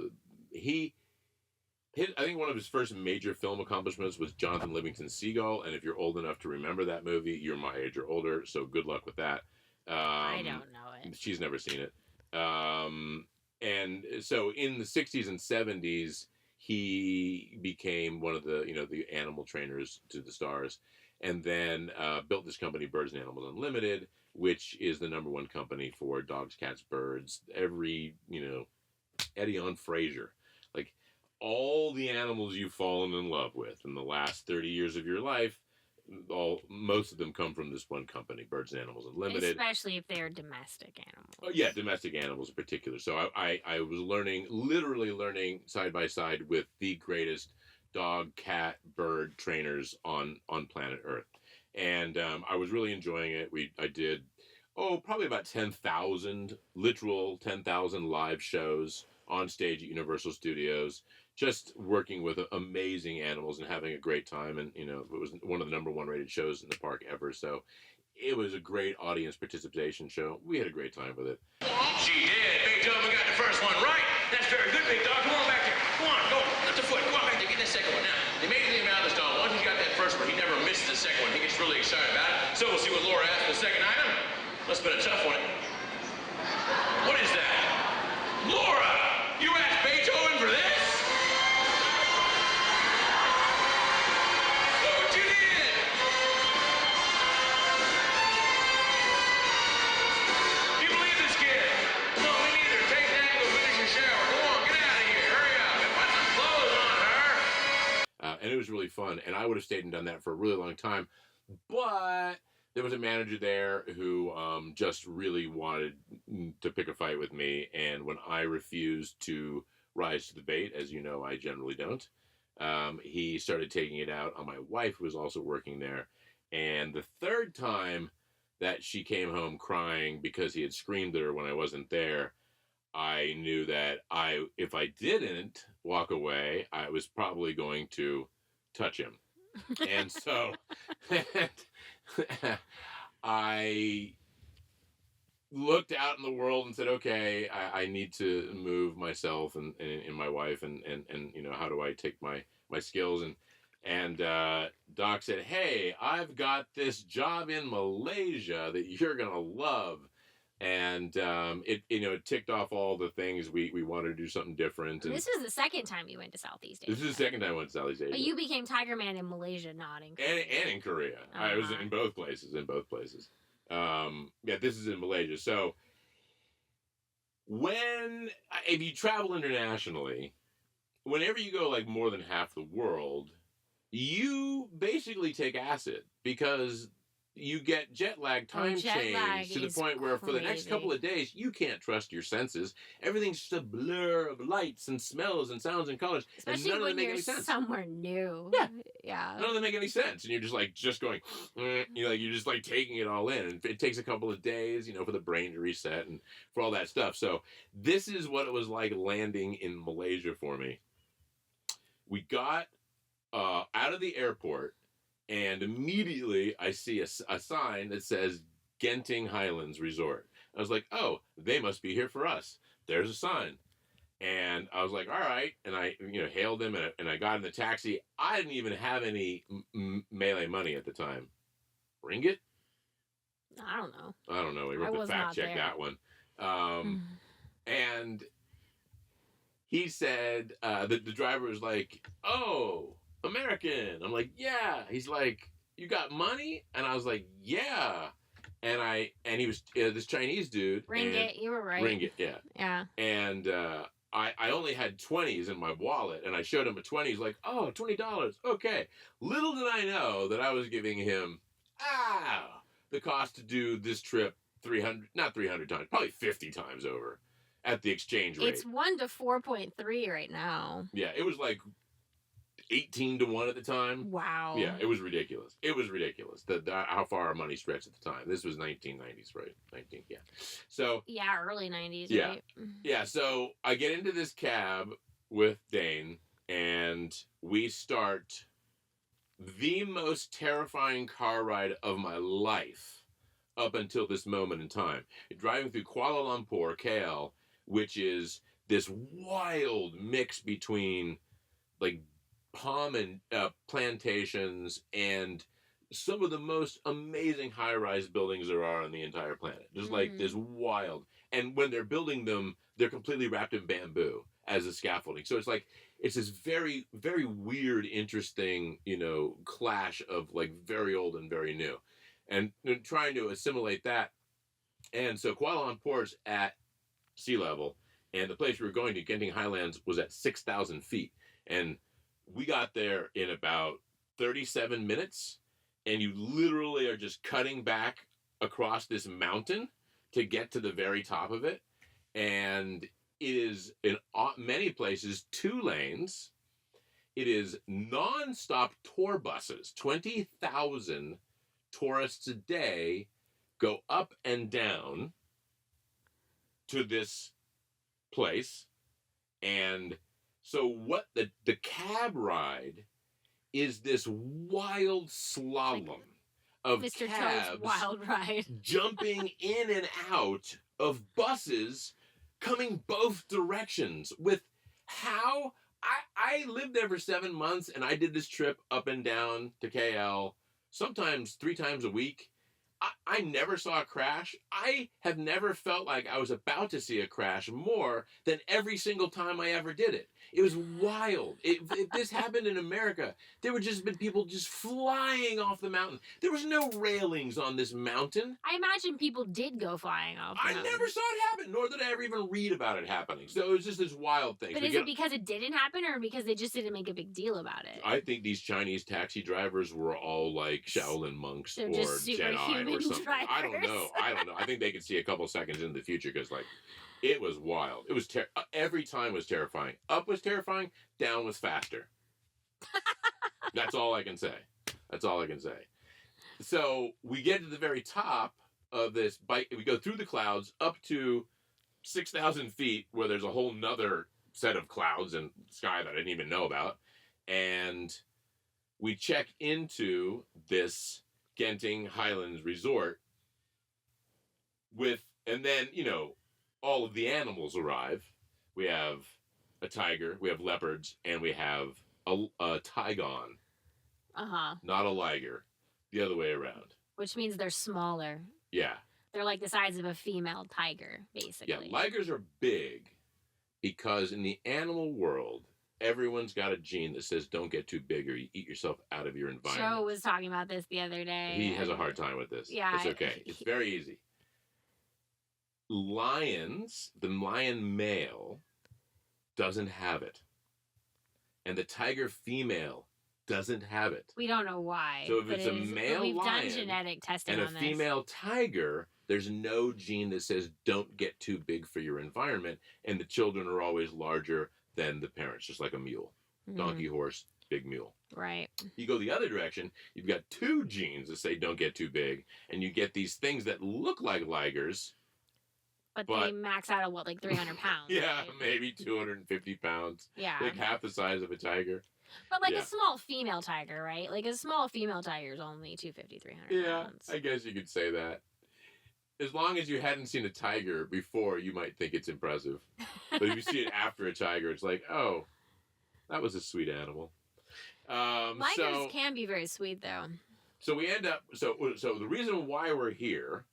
think one of his first major film accomplishments was Jonathan Livingston Seagull, and if you're old enough to remember that movie, you're my age or older, so good luck with that. I don't know it. She's never seen it. And so in the 60s and 70s, he became one of the animal trainers to the stars, and then built this company, Birds and Animals Unlimited, which is the number one company for dogs, cats, birds, Eddie on Fraser, like all the animals you've fallen in love with in the last 30 years of your life, most of them come from this one company, Birds and Animals Unlimited. Especially if they're domestic animals. Oh, yeah, domestic animals in particular. So I was literally learning side by side with the greatest dog, cat, bird trainers on planet Earth. And I was really enjoying it. I did probably about 10,000 live shows on stage at Universal Studios, just working with amazing animals and having a great time. And, it was one of the number one rated shows in the park ever. So it was a great audience participation show. We had a great time with it. She did. Beethoven got the first one right. That's very good, big dog. Come on back there. Go on, go. Lift the foot. Go on back there. Get that second one. Now, the amazing thing about this dog, once he's got that first one, he never misses the second one. He gets really excited about it. So we'll see what Laura has for the second item. Must have been a tough one. What is that? Laura! You asked Beethoven for this? Look what you did! You believe this kid? No, me neither. Take that and go finish your shower. Go on, get out of here. Hurry up and put some clothes on her. And it was really fun. And I would have stayed and done that for a really long time. But there was a manager there who just really wanted to pick a fight with me. And when I refused to rise to the bait, as you know, I generally don't, he started taking it out on my wife, who was also working there. And the third time that she came home crying because he had screamed at her when I wasn't there, I knew that if I didn't walk away, I was probably going to touch him. And so I looked out in the world and said, okay, I need to move myself and my wife and you know, how do I take my skills? And Doc said, hey, I've got this job in Malaysia that you're going to love. And it ticked off all the things we wanted to do something different. And this is the second time you went to Southeast Asia. This is the second time I went to Southeast Asia. But you became TigerMan in Malaysia, not in Korea. And in Korea. I was in both places. This is in Malaysia. So if you travel internationally, whenever you go like more than half the world, you basically take acid because you get jet lag, time change to the point where for the next couple of days, you can't trust your senses. Everything's just a blur of lights and smells and sounds and colors. Especially and none when of them make you're any sense. somewhere new. Yeah. None of them make any sense. And you're just going, you're just like taking it all in. And it takes a couple of days, for the brain to reset and for all that stuff. So this is what it was like landing in Malaysia for me. We got out of the airport, and immediately I see a sign that says Genting Highlands Resort. I was like, oh, they must be here for us. There's a sign. And I was like, all right. And I, hailed them and I got in the taxi. I didn't even have any Malay money at the time. Ringgit? I don't know. I don't know. We have to fact check that one. And he said, the driver was like, oh, American. I'm like, yeah. He's like, you got money? And I was like, yeah. And he was this Chinese dude. Ringgit, you were right. Ringgit, yeah. Yeah. And I only had 20s in my wallet, and I showed him a 20. He's like, oh, $20. Okay. Little did I know that I was giving him the cost to do this trip 300 times, probably 50 times over at the exchange rate. It's 1 to 4.3 right now. Yeah, it was like 18 to 1 at the time. Wow. Yeah, it was ridiculous. How far our money stretched at the time. This was 1990s, right? So yeah, early 90s, yeah. right? Yeah, so I get into this cab with Dane, and we start the most terrifying car ride of my life up until this moment in time. Driving through Kuala Lumpur, KL, which is this wild mix between like palm and plantations and some of the most amazing high-rise buildings there are on the entire planet. Just like this wild. And when they're building them, they're completely wrapped in bamboo as a scaffolding. So it's this very, very weird, interesting, clash of like very old and very new. And trying to assimilate that. And so Kuala Lumpur's at sea level, and the place we were going to, Genting Highlands, was at 6,000 feet. And we got there in about 37 minutes, and you literally are just cutting back across this mountain to get to the very top of it. And it is, in many places, 2 lanes. It is non-stop tour buses. 20,000 tourists a day go up and down to this place. And so what the cab ride is this wild slalom of Mr. cabs Toad's Wild Ride. jumping in and out of buses coming both directions with how I lived there for 7 months and I did this trip up and down to KL sometimes 3 times a week. I never saw a crash. I have never felt like I was about to see a crash more than every single time I ever did it. It was wild. If this happened in America, there would just been people just flying off the mountain. There was no railings on this mountain. I imagine people did go flying off. I never saw it happen, nor did I ever even read about it happening. So it was just this wild thing. But is it because it didn't happen or because they just didn't make a big deal about it? I think these Chinese taxi drivers were all like Shaolin monks They're or just Jedi or something. Drivers. I don't know. I think they could see a couple seconds into the future because, like, it was wild. It was every time was terrifying. Up was terrifying. Down was faster. That's all I can say. That's all I can say. So we get to the very top of this bike. We go through the clouds up to 6,000 feet where there's a whole nother set of clouds and sky that I didn't even know about. And we check into this Genting Highlands resort and then, all of the animals arrive. We have a tiger, we have leopards, and we have a tigon. Uh-huh. Not a liger. The other way around. Which means they're smaller. Yeah. They're like the size of a female tiger, basically. Yeah, ligers are big because in the animal world, everyone's got a gene that says don't get too big or you eat yourself out of your environment. Joe was talking about this the other day. He has a hard time with this. Yeah. It's okay. It's very easy. Lions, the lion male doesn't have it. And the tiger female doesn't have it. We don't know why. So if it's a male we've lion done genetic testing and a on this. female tiger, there's no gene that says don't get too big for your environment. And the children are always larger than the parents, just like a mule. Donkey, horse, big mule. Right. You go the other direction, you've got 2 genes that say don't get too big, and you get these things that look like ligers. But they max out at what, like 300 pounds? Yeah, right? maybe 250 pounds. Yeah. Like half the size of a tiger. But like a small female tiger, right? Like a small female tiger is only 250, 300 pounds. I guess you could say that. As long as you hadn't seen a tiger before, you might think it's impressive. But if you see it after a tiger, it's like, oh, that was a sweet animal. Ligers can be very sweet, though. So we end up. So the reason why we're here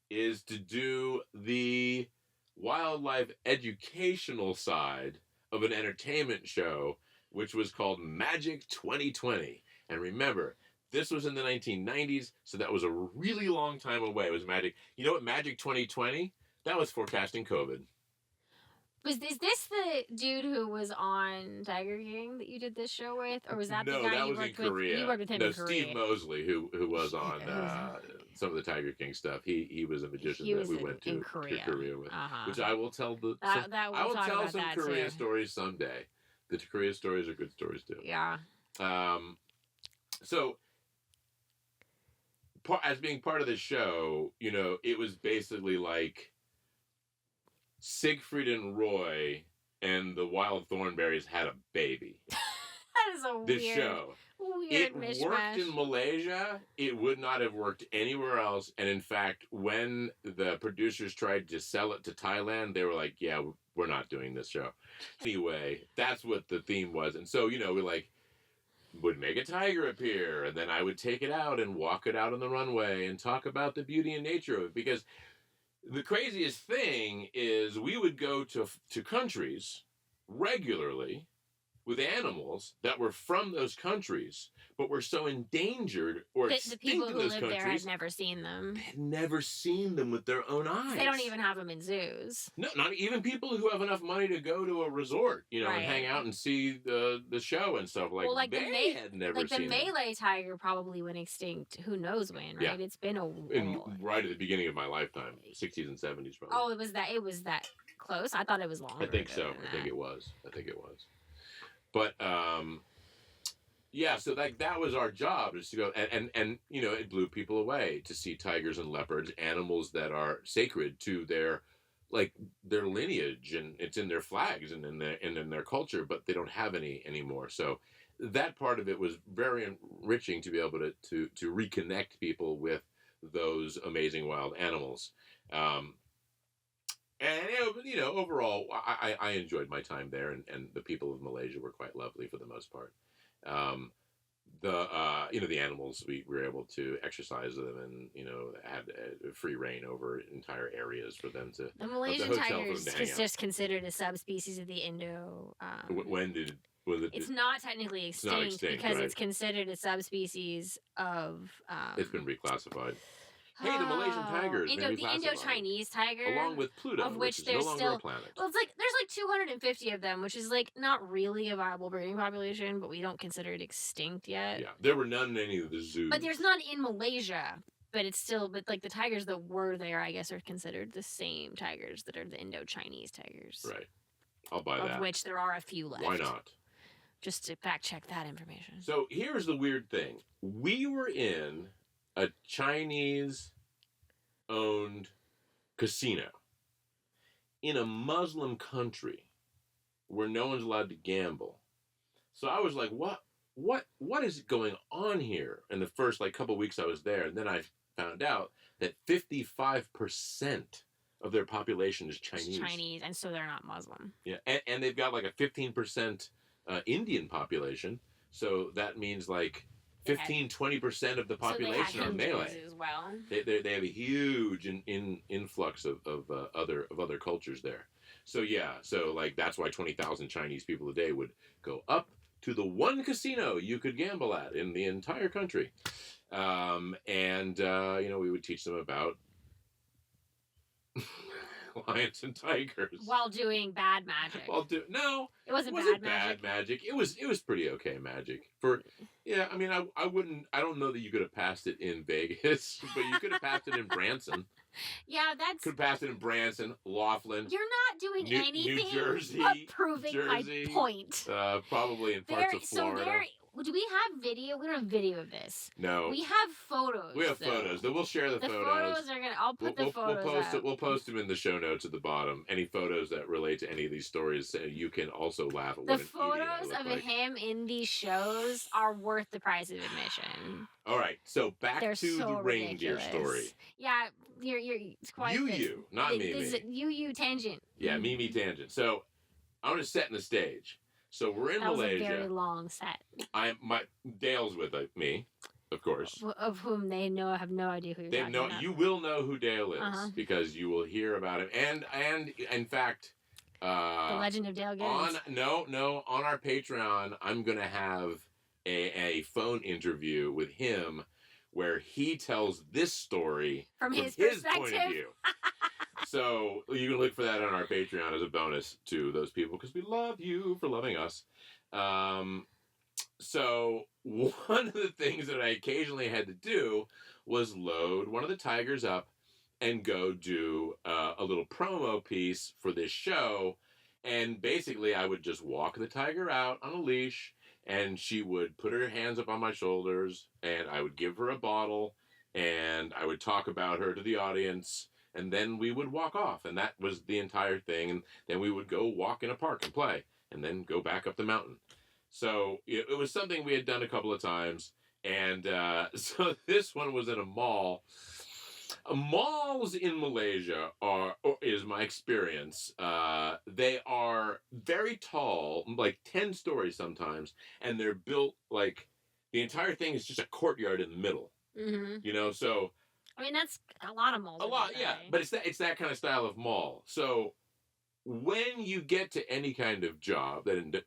is to do the wildlife educational side of an entertainment show, which was called Magic 2020. And remember, this was in the 1990s, so that was a really long time away. It was Magic. You know what Magic 2020? That was forecasting COVID. Is this the dude who was on Tiger King that you did this show with? Or was that the guy you worked with? Korea. You worked with him in Korea. Steve Mosley, who was on some of the Tiger King stuff. He was a magician that we went to Korea with. Which I will tell I will tell some Korea stories someday. The Korea stories are good stories too. Yeah. So as being part of the show, it was basically like Siegfried and Roy and the Wild Thornberrys had a baby. That is a this show. Weird it worked in Malaysia. It would not have worked anywhere else. And in fact, when the producers tried to sell it to Thailand, they were like, yeah, we're not doing this show. Anyway, that's what the theme was. And so, we would make a tiger appear, and then I would take it out and walk it out on the runway and talk about the beauty and nature of it. Because the craziest thing is we would go to countries regularly with animals that were from those countries, but were so endangered or extinct the people in who those lived countries. there had never seen them. They had never seen them with their own eyes. They don't even have them in zoos. No, not even people who have enough money to go to a resort, and hang out and see the show and stuff. They had never seen the Malay tiger probably went extinct. Who knows when? Right? Yeah. It's been a while. Right at the beginning of my lifetime, 60s and 70s probably. Oh, it was that close. I thought it was longer. I think so. I think it was. But so that was our job, is to go and it blew people away to see tigers and leopards, animals that are sacred to their lineage, and it's in their flags and in their culture, but they don't have any anymore. So that part of it was very enriching to be able to reconnect people with those amazing wild animals. And overall, I enjoyed my time there, and the people of Malaysia were quite lovely for the most part. The animals, we were able to exercise them, and had free reign over entire areas for them to. The Malaysian tiger is just considered a subspecies of the Indo. It's not technically extinct, because it's considered a subspecies of. It's been reclassified. Hey, the Malaysian tiger has been reclassified. The Indo-Chinese tiger, along with Pluto, of which there's no longer a planet. Well, there's 250 of them, which is not really a viable breeding population, but we don't consider it extinct yet. Yeah, there were none in any of the zoos. But there's none in Malaysia. But it's still, the tigers that were there, I guess, are considered the same tigers that are the Indo-Chinese tigers. Right, I'll buy that. Of which there are a few left. Why not? Just to fact check that information. So here's the weird thing: we were in a Chinese-owned casino in a Muslim country where no one's allowed to gamble. So I was like, what is going on here? In the first couple of weeks I was there, and then I found out that 55% of their population is Chinese. Chinese, and so they're not Muslim. Yeah, and they've got a 15% Indian population. So that means 15-20% of the population are Malay as well. They have a huge influx of other cultures there. So that's why 20,000 Chinese people a day would go up to the one casino you could gamble at in the entire country, we would teach them about lions and tigers while doing bad magic. No, it wasn't bad magic. It was pretty okay magic. I don't know that you could have passed it in Vegas, but you could have passed it in Branson. Yeah, could have passed it in Branson, Laughlin. You're not doing anything New Jersey, but proving my point. Probably in parts of Florida. Do we have video? We don't have video of this. No. We have photos. We have photos. Then we'll share the photos. The photos are I'll put the photos up. We'll post them in the show notes at the bottom. Any photos that relate to any of these stories, you can also laugh at what the photos of him in these shows are worth the price of admission. All right, so back to the reindeer story. Yeah, you're it's quite you, not me. This is you tangent. Yeah, me tangent. So I want to set in the stage. So we're in Malaysia. That was a very long set. Dale's with me, of course. Of whom they have no idea who you're talking about. You will know who Dale is because you will hear about him. And in fact, the Legend of Dale Gibbons. On our Patreon, I'm gonna have a phone interview with him where he tells this story from his point of view. So you can look for that on our Patreon as a bonus to those people because we love you for loving us. So one of the things that I occasionally had to do was load one of the tigers up and go do a little promo piece for this show. And basically I would just walk the tiger out on a leash, and she would put her hands up on my shoulders, and I would give her a bottle, and I would talk about her to the audience. And then we would walk off, and that was the entire thing. And then we would go walk in a park and play, and then go back up the mountain. So it was something we had done a couple of times. And so this one was in a mall. Malls in Malaysia is my experience. They are very tall, 10 stories sometimes, and they're built the entire thing is just a courtyard in the middle. Mm-hmm. So. I mean, that's a lot of malls. A lot, yeah. But it's that kind of style of mall. So when you get to any kind of job that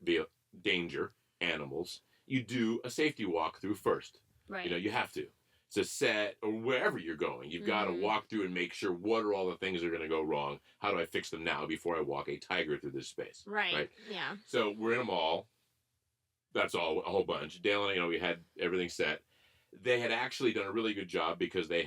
endanger animals, you do a safety walkthrough first. Right. You have to. It's a set, or wherever you're going, you've got to walk through and make sure what are all the things that are going to go wrong. How do I fix them now before I walk a tiger through this space? Right. Yeah. So we're in a mall. That's all, a whole bunch. Dale and I, we had everything set. They had actually done a really good job because they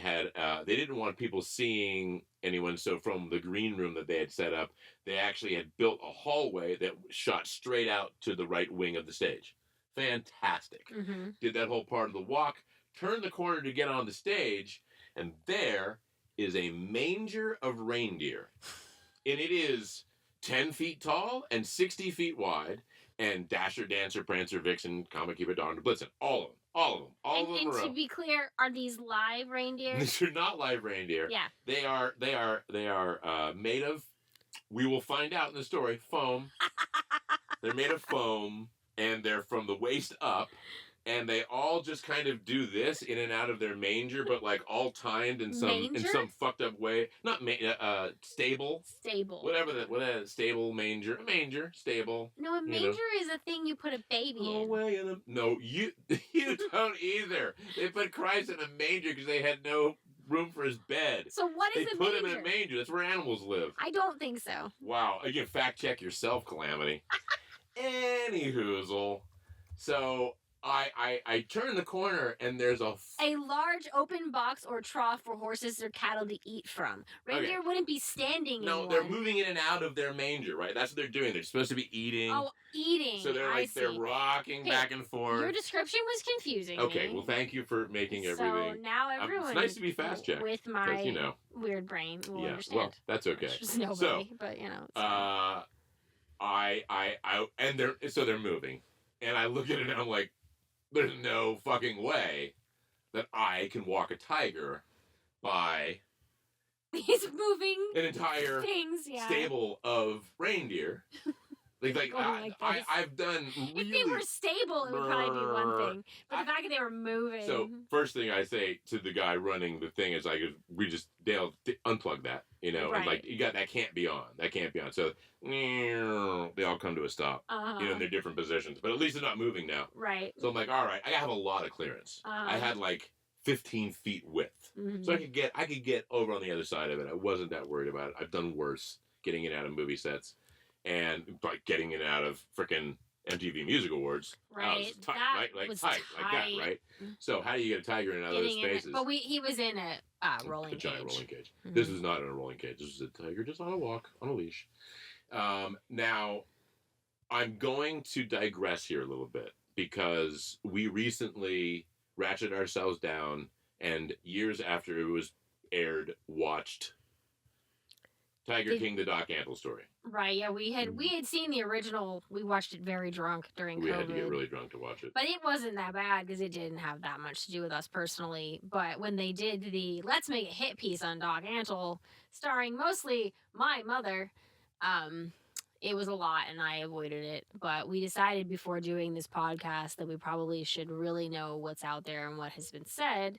didn't want people seeing anyone. So from the green room that they had set up, they actually had built a hallway that shot straight out to the right wing of the stage. Fantastic. Mm-hmm. Did that whole part of the walk, turned the corner to get on the stage, and there is a manger of reindeer. And it is 10 feet tall and 60 feet wide. and Dasher, Dancer, Prancer, Vixen, Comet, Cupid, Donner, Blitzen. All of them. All of them. All of them in a row. And to be clear, are these live reindeer? These are not live reindeer. Yeah. They are made of, we will find out in the story, foam. They're made of foam, and they're from the waist up, and they all just kind of do this in and out of their manger, but like all timed in some fucked up way. Not stable. Stable. Whatever stable manger. A manger, stable. No, a manger is a thing you put a baby in. No, you don't either. They put Christ in a manger because they had no room for his bed. So what is a manger? They put him in a manger. That's where animals live. I don't think so. Wow. You can fact check yourself, Calamity. Anyhoozle. So I turn the corner and there's a large open box or trough for horses or cattle to eat from. Reindeer wouldn't be standing. No, they're moving in and out of their manger, right? That's what they're doing. They're supposed to be eating. Oh, eating. So they're rocking back and forth. Your description was confusing. Okay, well, thank you for making everything. So now everyone. It's nice to be fast checked with my weird brain will understand. Well, that's okay. Just nobody, but they're moving, and I look at it and I'm like, there's no fucking way that I can walk a tiger by he's moving an entire stable of reindeer. I've done really... If they were stable, it would probably be one thing. But the fact that they were moving... So, first thing I say to the guy running the thing is, Dale, unplug that, right. and that can't be on. That can't be on. So, they all come to a stop, in their different positions. But at least they're not moving now. Right. So I'm like, all right, I have a lot of clearance. I had 15 feet width. Mm-hmm. So I could get over on the other side of it. I wasn't that worried about it. I've done worse getting it out of movie sets. And getting it out of frickin' MTV Music Awards. Right. Tight, right? Like tight, like that, right? So how do you get a tiger in out of those spaces? But he was in a rolling cage. A giant rolling cage. Mm-hmm. This was not in a rolling cage. This was a tiger just on a walk, on a leash. Now, I'm going to digress here a little bit because we recently ratcheted ourselves down and years after it was aired, watched Tiger King, the Doc Antle story. Right, yeah, we had seen the original. We watched it very drunk during COVID. We had to get really drunk to watch it. But it wasn't that bad because it didn't have that much to do with us personally. But when they did the Let's Make a Hit piece on Doc Antle, starring mostly my mother, it was a lot and I avoided it. But we decided before doing this podcast that we probably should really know what's out there and what has been said.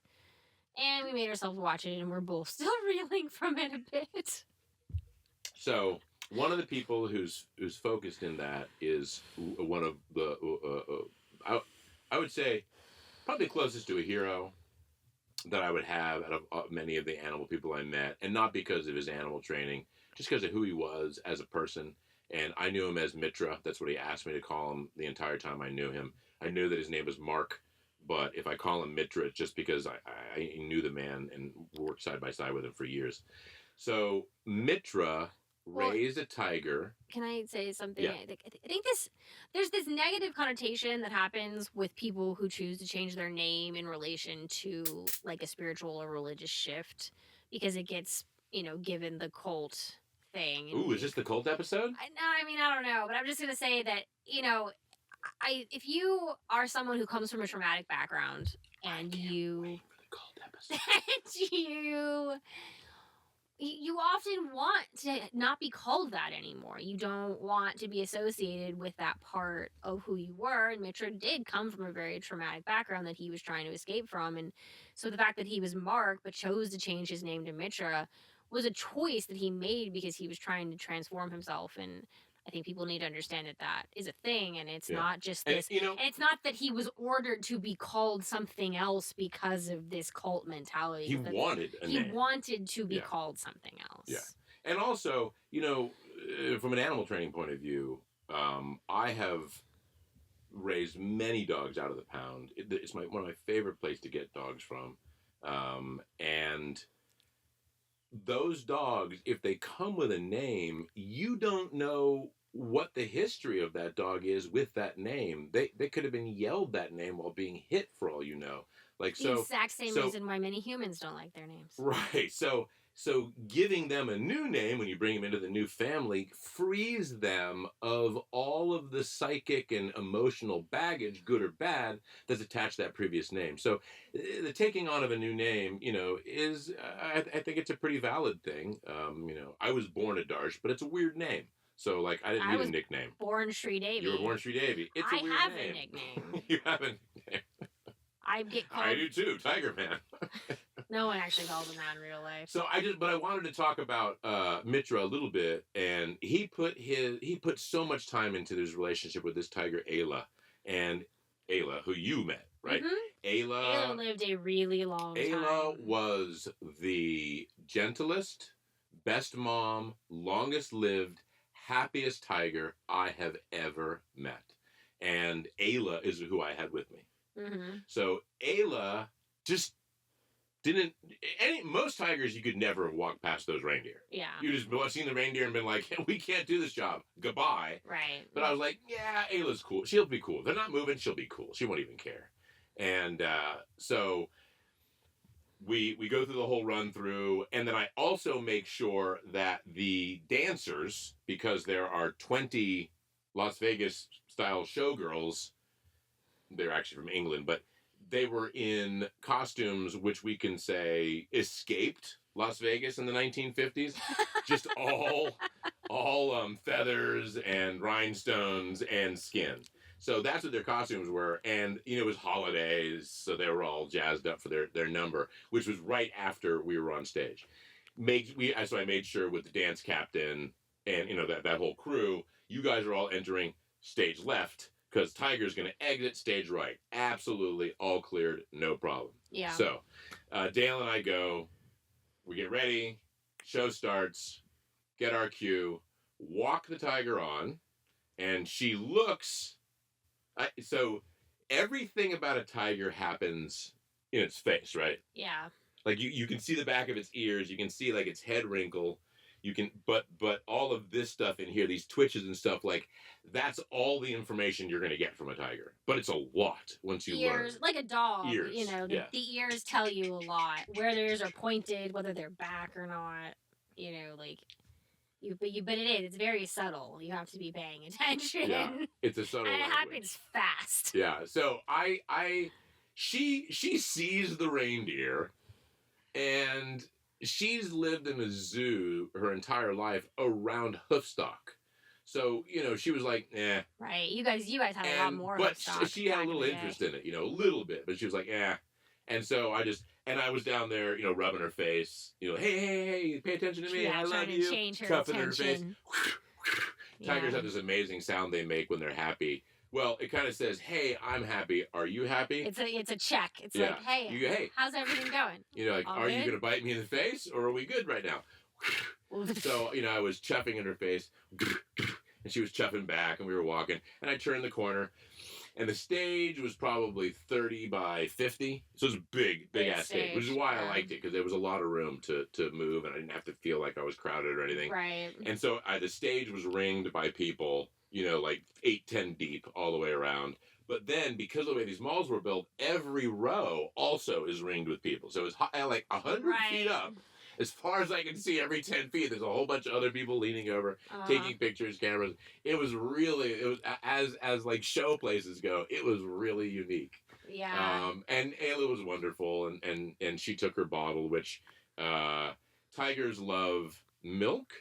And we made ourselves watch it and we're both still reeling from it a bit. So, one of the people who's focused in that is one of the, I would say, probably closest to a hero that I would have out of many of the animal people I met. And not because of his animal training, just because of who he was as a person. And I knew him as Mitra. That's what he asked me to call him the entire time I knew him. I knew that his name was Mark. But if I call him Mitra, it's just because I knew the man and worked side by side with him for years. So, Mitra... raised a tiger. Can I say something? Yeah. I think there's this negative connotation that happens with people who choose to change their name in relation to like a spiritual or religious shift because it gets, given the cult thing. Ooh, is this the cult episode? I don't know, but I'm just going to say that, if you are someone who comes from a traumatic background and you... wait for the cult episode. You often want to not be called that anymore. You don't want to be associated with that part of who you were. And Mitra did come from a very traumatic background that he was trying to escape from. And so the fact that he was Mark but chose to change his name to Mitra was a choice that he made because he was trying to transform himself. And I think people need to understand that is a thing, and it's not just this. And it's not that he was ordered to be called something else because of this cult mentality. He wanted a name. He wanted to be called something else. Yeah. And also, from an animal training point of view, I have raised many dogs out of the pound. It's one of my favorite places to get dogs from. And those dogs, if they come with a name, you don't know what the history of that dog is with that name. They could have been yelled that name while being hit, for all you know. The exact same reason why many humans don't like their names. Right. So So giving them a new name when you bring them into the new family frees them of all of the psychic and emotional baggage, good or bad, that's attached to that previous name. So the taking on of a new name, is, I think it's a pretty valid thing. I was born a Darsh, but it's a weird name. So, like, I didn't need a nickname. Born Sri Davy. You were born Sri Davy. It's a weird name. I have a nickname. You have a nickname. I get called. I do too, TigerMan. No one actually calls him that in real life. So but I wanted to talk about Mitra a little bit, and he put so much time into his relationship with this tiger Ayla, and Ayla, who you met, right? Mm-hmm. Ayla lived a really long time. Ayla was the gentlest, best mom, longest lived, happiest tiger I have ever met, and Ayla is who I had with me. Mm-hmm. So Ayla just didn't. Most tigers, you could never walk past those reindeer. Yeah. You just seen the reindeer and been like, we can't do this job. Goodbye. Right. But I was like, yeah, Ayla's cool. She'll be cool. They're not moving. She'll be cool. She won't even care. And so we go through the whole run through, and then I also make sure that the dancers, because there are 20 Las Vegas style showgirls. They're actually from England, but they were in costumes which we can say escaped Las Vegas in the 1950s. Just all feathers and rhinestones and skin. So that's what their costumes were. And, it was holidays, so they were all jazzed up for their number, which was right after we were on stage. So I made sure with the dance captain and, that whole crew, you guys are all entering stage left, because Tiger's going to exit stage right. Absolutely, all cleared, no problem. Yeah. So, Dale and I go, we get ready, show starts, get our cue, walk the tiger on, and she looks. So, everything about a tiger happens in its face, right? Yeah. Like, you can see the back of its ears, you can see, like, its head wrinkle. You can, but all of this stuff in here, these twitches and stuff, like, that's all the information you're going to get from a tiger. But it's a lot once you learn. Ears, like a dog, Ears, the ears tell you a lot. Where their ears are pointed, whether they're back or not, but it's very subtle. You have to be paying attention. Yeah, it's a subtle and it language. happens fast. Yeah, so she sees the reindeer, and she's lived in a zoo her entire life around hoofstock. So, she was like, eh. Right. You guys had a lot more but hoofstock she had a little interest in it, a little bit. But she was like, eh. And so I was down there, rubbing her face, hey, pay attention to me. I love you. Change her Cuffing her face. attention. Tigers have this amazing sound they make when they're happy. Well, it kind of says, hey, I'm happy. Are you happy? It's a check. It's like, hey, how's everything going? Are you going to bite me in the face, or are we good right now? So, I was chuffing in her face, and she was chuffing back, and we were walking, and I turned the corner, and the stage was probably 30 by 50, so it was a big ass stage, which is why I liked it, because there was a lot of room to move, and I didn't have to feel like I was crowded or anything. Right. And so the stage was ringed by people, like 8-10 deep all the way around. But then, because of the way these malls were built, every row also is ringed with people. So it was like 100 feet up. As far as I can see, every 10 feet, there's a whole bunch of other people leaning over, taking pictures, cameras. It was as like show places go, it was really unique. Yeah. And Ayla was wonderful, and she took her bottle, which tigers love milk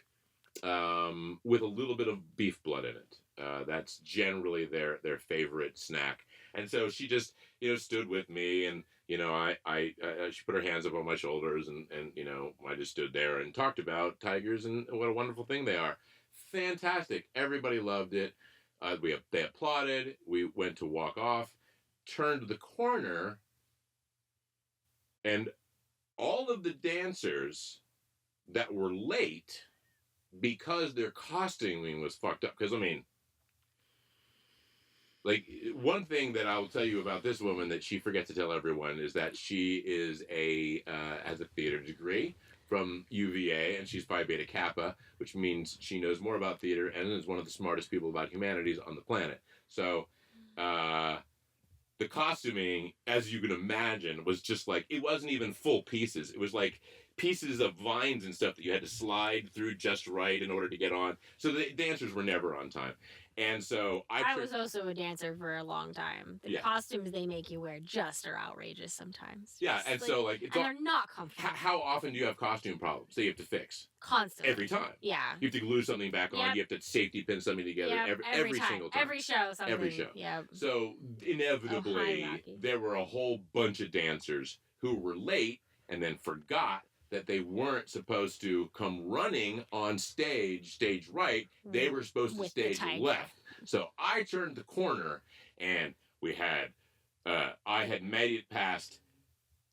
with a little bit of beef blood in it. That's generally their favorite snack. And so she just, stood with me, and, she put her hands up on my shoulders, and I just stood there and talked about tigers and what a wonderful thing they are. Fantastic. Everybody loved it. They applauded. We went to walk off, turned the corner, and all of the dancers that were late because their costuming was fucked up. Because, like, one thing that I'll tell you about this woman that she forgets to tell everyone is that she is has a theater degree from UVA, and she's Phi Beta Kappa, which means she knows more about theater and is one of the smartest people about humanities on the planet. So, the costuming, as you can imagine, was just like, it wasn't even full pieces. It was like pieces of vines and stuff that you had to slide through just right in order to get on. So the dancers were never on time. And so I was also a dancer for a long time. The costumes they make you wear just are outrageous sometimes. Yeah, and like, so like and they're not comfortable. How often do you have costume problems that you have to fix? Constantly. Every time. Yeah. You have to glue something back on. You have to safety pin something together every single time. Every show, something. Every show. Yeah. So inevitably, there were a whole bunch of dancers who were late and then forgot that they weren't supposed to come running on stage right. They were supposed to stage left. So I turned the corner and we had, I had made it past,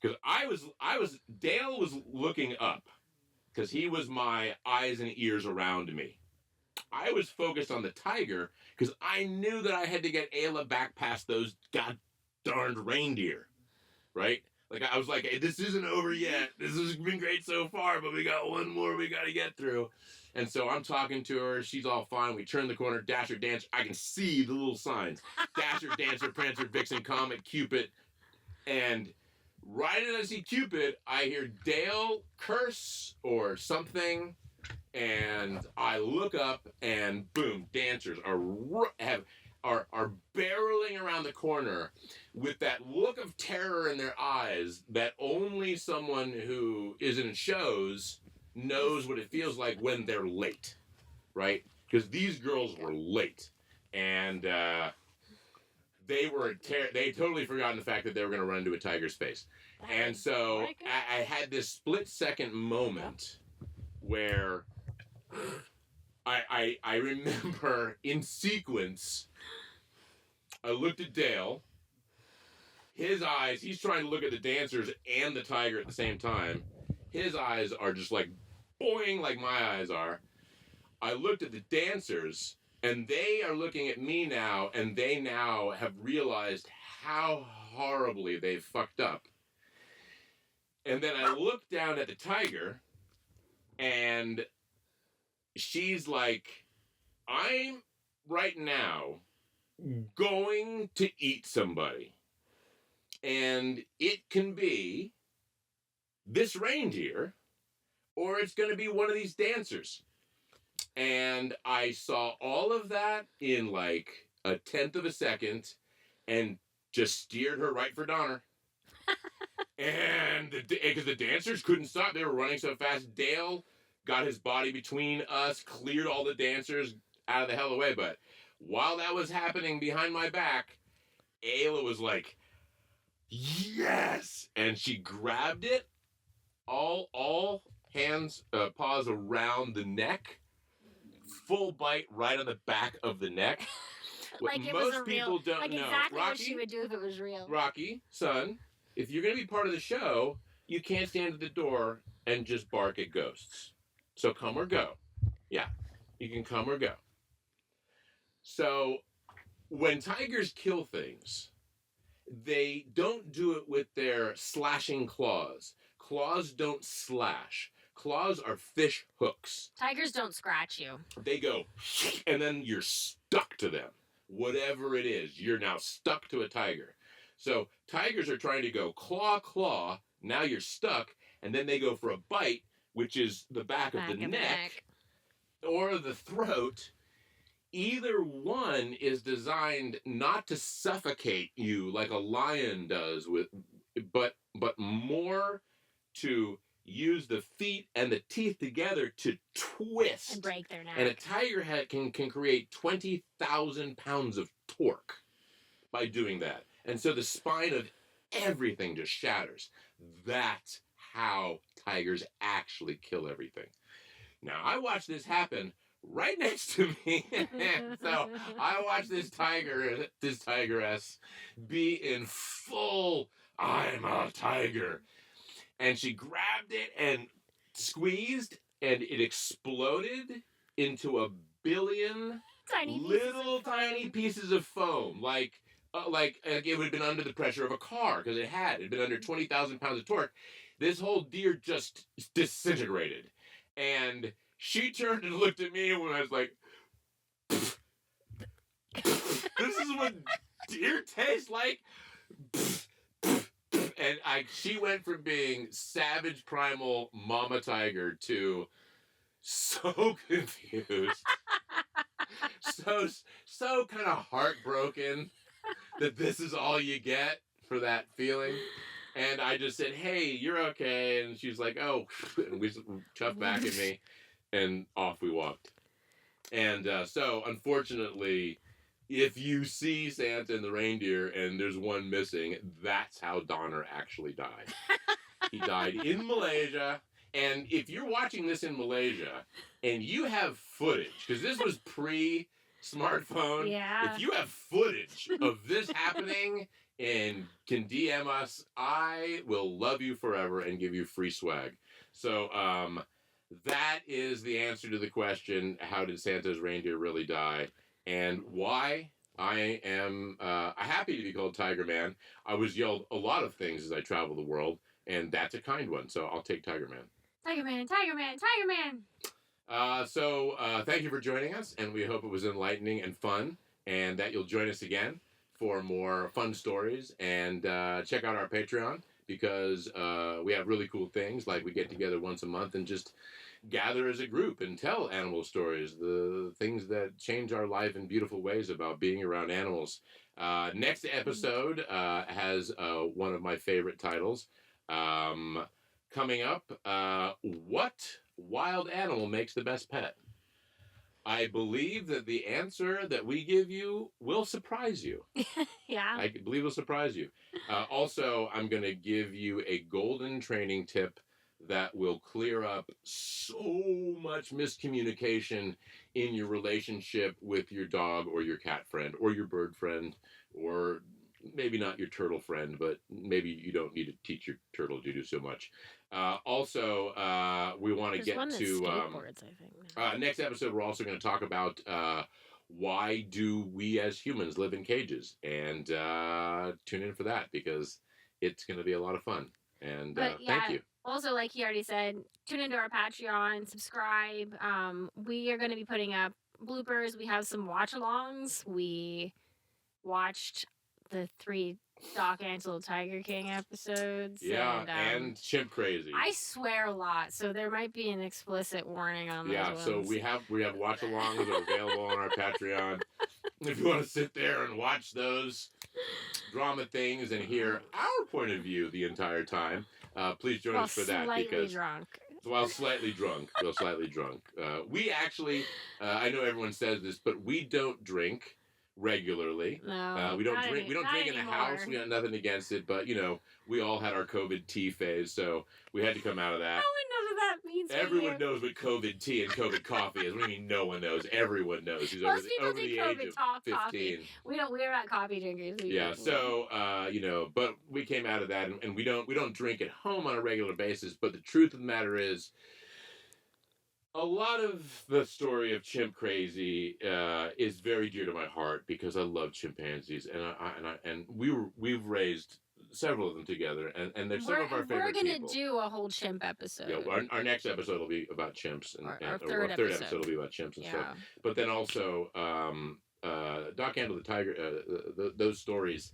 because Dale was looking up because he was my eyes and ears around me. I was focused on the tiger because I knew that I had to get Ayla back past those god darned reindeer, right? Like, I was like, hey, this isn't over yet. This has been great so far, but we got one more we got to get through. And so I'm talking to her. She's all fine. We turn the corner. Dasher, Dancer. I can see the little signs. Dasher, Dancer, Prancer, Vixen, Comet, Cupid. And right as I see Cupid, I hear Dale curse or something. And I look up, and boom, dancers are barreling around the corner with that look of terror in their eyes that only someone who is in shows knows what it feels like when they're late, right? Because these girls were late, and they totally forgotten the fact that they were going to run into a tiger's face. And so I had this split-second moment where I remember in sequence, I looked at Dale. His eyes, he's trying to look at the dancers and the tiger at the same time. His eyes are just like boing, like my eyes are. I looked at the dancers, and they are looking at me now, and they now have realized how horribly they've fucked up. And then I looked down at the tiger, and she's like, I'm right now going to eat somebody. And it can be this reindeer, or it's going to be one of these dancers. And I saw all of that in like a tenth of a second and just steered her right for Donner. And because the dancers couldn't stop. They were running so fast. Dale got his body between us, cleared all the dancers out of the hell away. But while that was happening behind my back, Ayla was like, yes! And she grabbed it, all hands, paws around the neck, full bite right on the back of the neck. Like it most was a people real, don't like know. exactly Rocky, what she would do if it was real. Rocky, son, if you're going to be part of the show, you can't stand at the door and just bark at ghosts. So come or go. Yeah, you can come or go. So when tigers kill things, they don't do it with their slashing claws. Claws don't slash. Claws are fish hooks. Tigers don't scratch you. They go, and then you're stuck to them. Whatever it is, you're now stuck to a tiger. So tigers are trying to go claw, claw. Now you're stuck, and then they go for a bite, which is the back of the neck or the throat. Either one is designed not to suffocate you like a lion does, but more to use the feet and the teeth together to twist and break their neck. And a tiger head can create 20,000 pounds of torque by doing that. And so the spine of everything just shatters. That's how tigers actually kill everything. Now, I watched this happen right next to me. So I watched this tigress be in full, I'm a tiger. And she grabbed it and squeezed, and it exploded into a billion tiny pieces of foam. Like it would have been under the pressure of a car, because it had been under 20,000 pounds of torque. This whole deer just disintegrated. And she turned and looked at me, and I was like, this is what deer taste like? she went from being savage primal mama tiger to so confused, so kind of heartbroken that this is all you get for that feeling. And I just said, "Hey, you're okay," and she's like, "Oh," and we chuffed back at me, and off we walked. And so, unfortunately, if you see Santa and the reindeer and there's one missing, that's how Donner actually died. He died in Malaysia. And if you're watching this in Malaysia and you have footage, because this was pre-smartphone, Yeah. if you have footage of this happening and can DM us, I will love you forever and give you free swag. So that is the answer to the question, how did Santa's reindeer really die? And why I am happy to be called TigerMan. I was yelled a lot of things as I travel the world, and that's a kind one, so I'll take TigerMan. TigerMan, TigerMan, TigerMan! So thank you for joining us, and we hope it was enlightening and fun, and that you'll join us again for more fun stories, and check out our Patreon, because we have really cool things, like we get together once a month and just gather as a group and tell animal stories, the things that change our life in beautiful ways about being around animals. Next episode has one of my favorite titles. Coming up, what wild animal makes the best pet? I believe that the answer that we give you will surprise you. Yeah. I believe will surprise you. Also, I'm going to give you a golden training tip that will clear up so much miscommunication in your relationship with your dog or your cat friend or your bird friend, or maybe not your turtle friend, but maybe you don't need to teach your turtle to do so much. Also, we want to There's get one that to skateboards, I think. next episode. We're also going to talk about why do we as humans live in cages, and tune in for that, because it's going to be a lot of fun. And thank you. Also, like he already said, tune into our Patreon, subscribe. We are going to be putting up bloopers. We have some watch-alongs. We watched the 3 Doc Antle Tiger King episodes. Yeah, and Chimp Crazy. I swear a lot, so there might be an explicit warning on those ones. So we have watch-alongs that are available on our Patreon. If you want to sit there and watch those drama things and hear our point of view the entire time, please join us for that. While slightly drunk. We actually, I know everyone says this, but we don't drink regularly. No, we don't drink. We don't drink in the house. We got nothing against it, but we all had our COVID tea phase, so we had to come out of that. No one knows what that means. Everyone knows what COVID tea and COVID coffee is. What do you mean no one knows? Everyone knows. Who's Most people over drink the age of 15. Coffee. We're not coffee drinkers. Yeah. So but we came out of that, and we don't drink at home on a regular basis. But the truth of the matter is, a lot of the story of Chimp Crazy is very dear to my heart, because I love chimpanzees, and we've raised several of them together, and they're some of our favorite people. We're gonna do a whole chimp episode. Yeah, our next episode will be about chimps, and our third episode will be about chimps and stuff. But then also, Doc Antle the Tiger, those stories,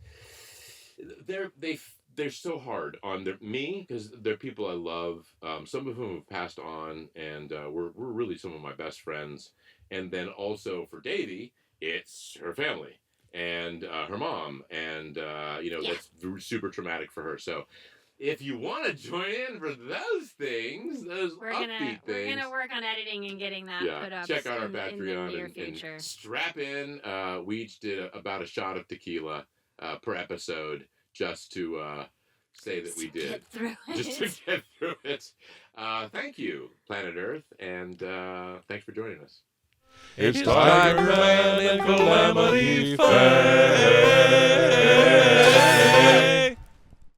they're so hard on me, because they're people I love. Some of whom have passed on, and we're really some of my best friends. And then also for Davy, it's her family and her mom, and that's super traumatic for her. So if you want to join in for those things, we're gonna work on editing and getting that put up. Check out our Patreon in the near future. And strap in. We each did about a shot of tequila per episode, just to say that we did. Just to get through it. Thank you, Planet Earth, and thanks for joining us. It's TigerMan and Calamity Fae.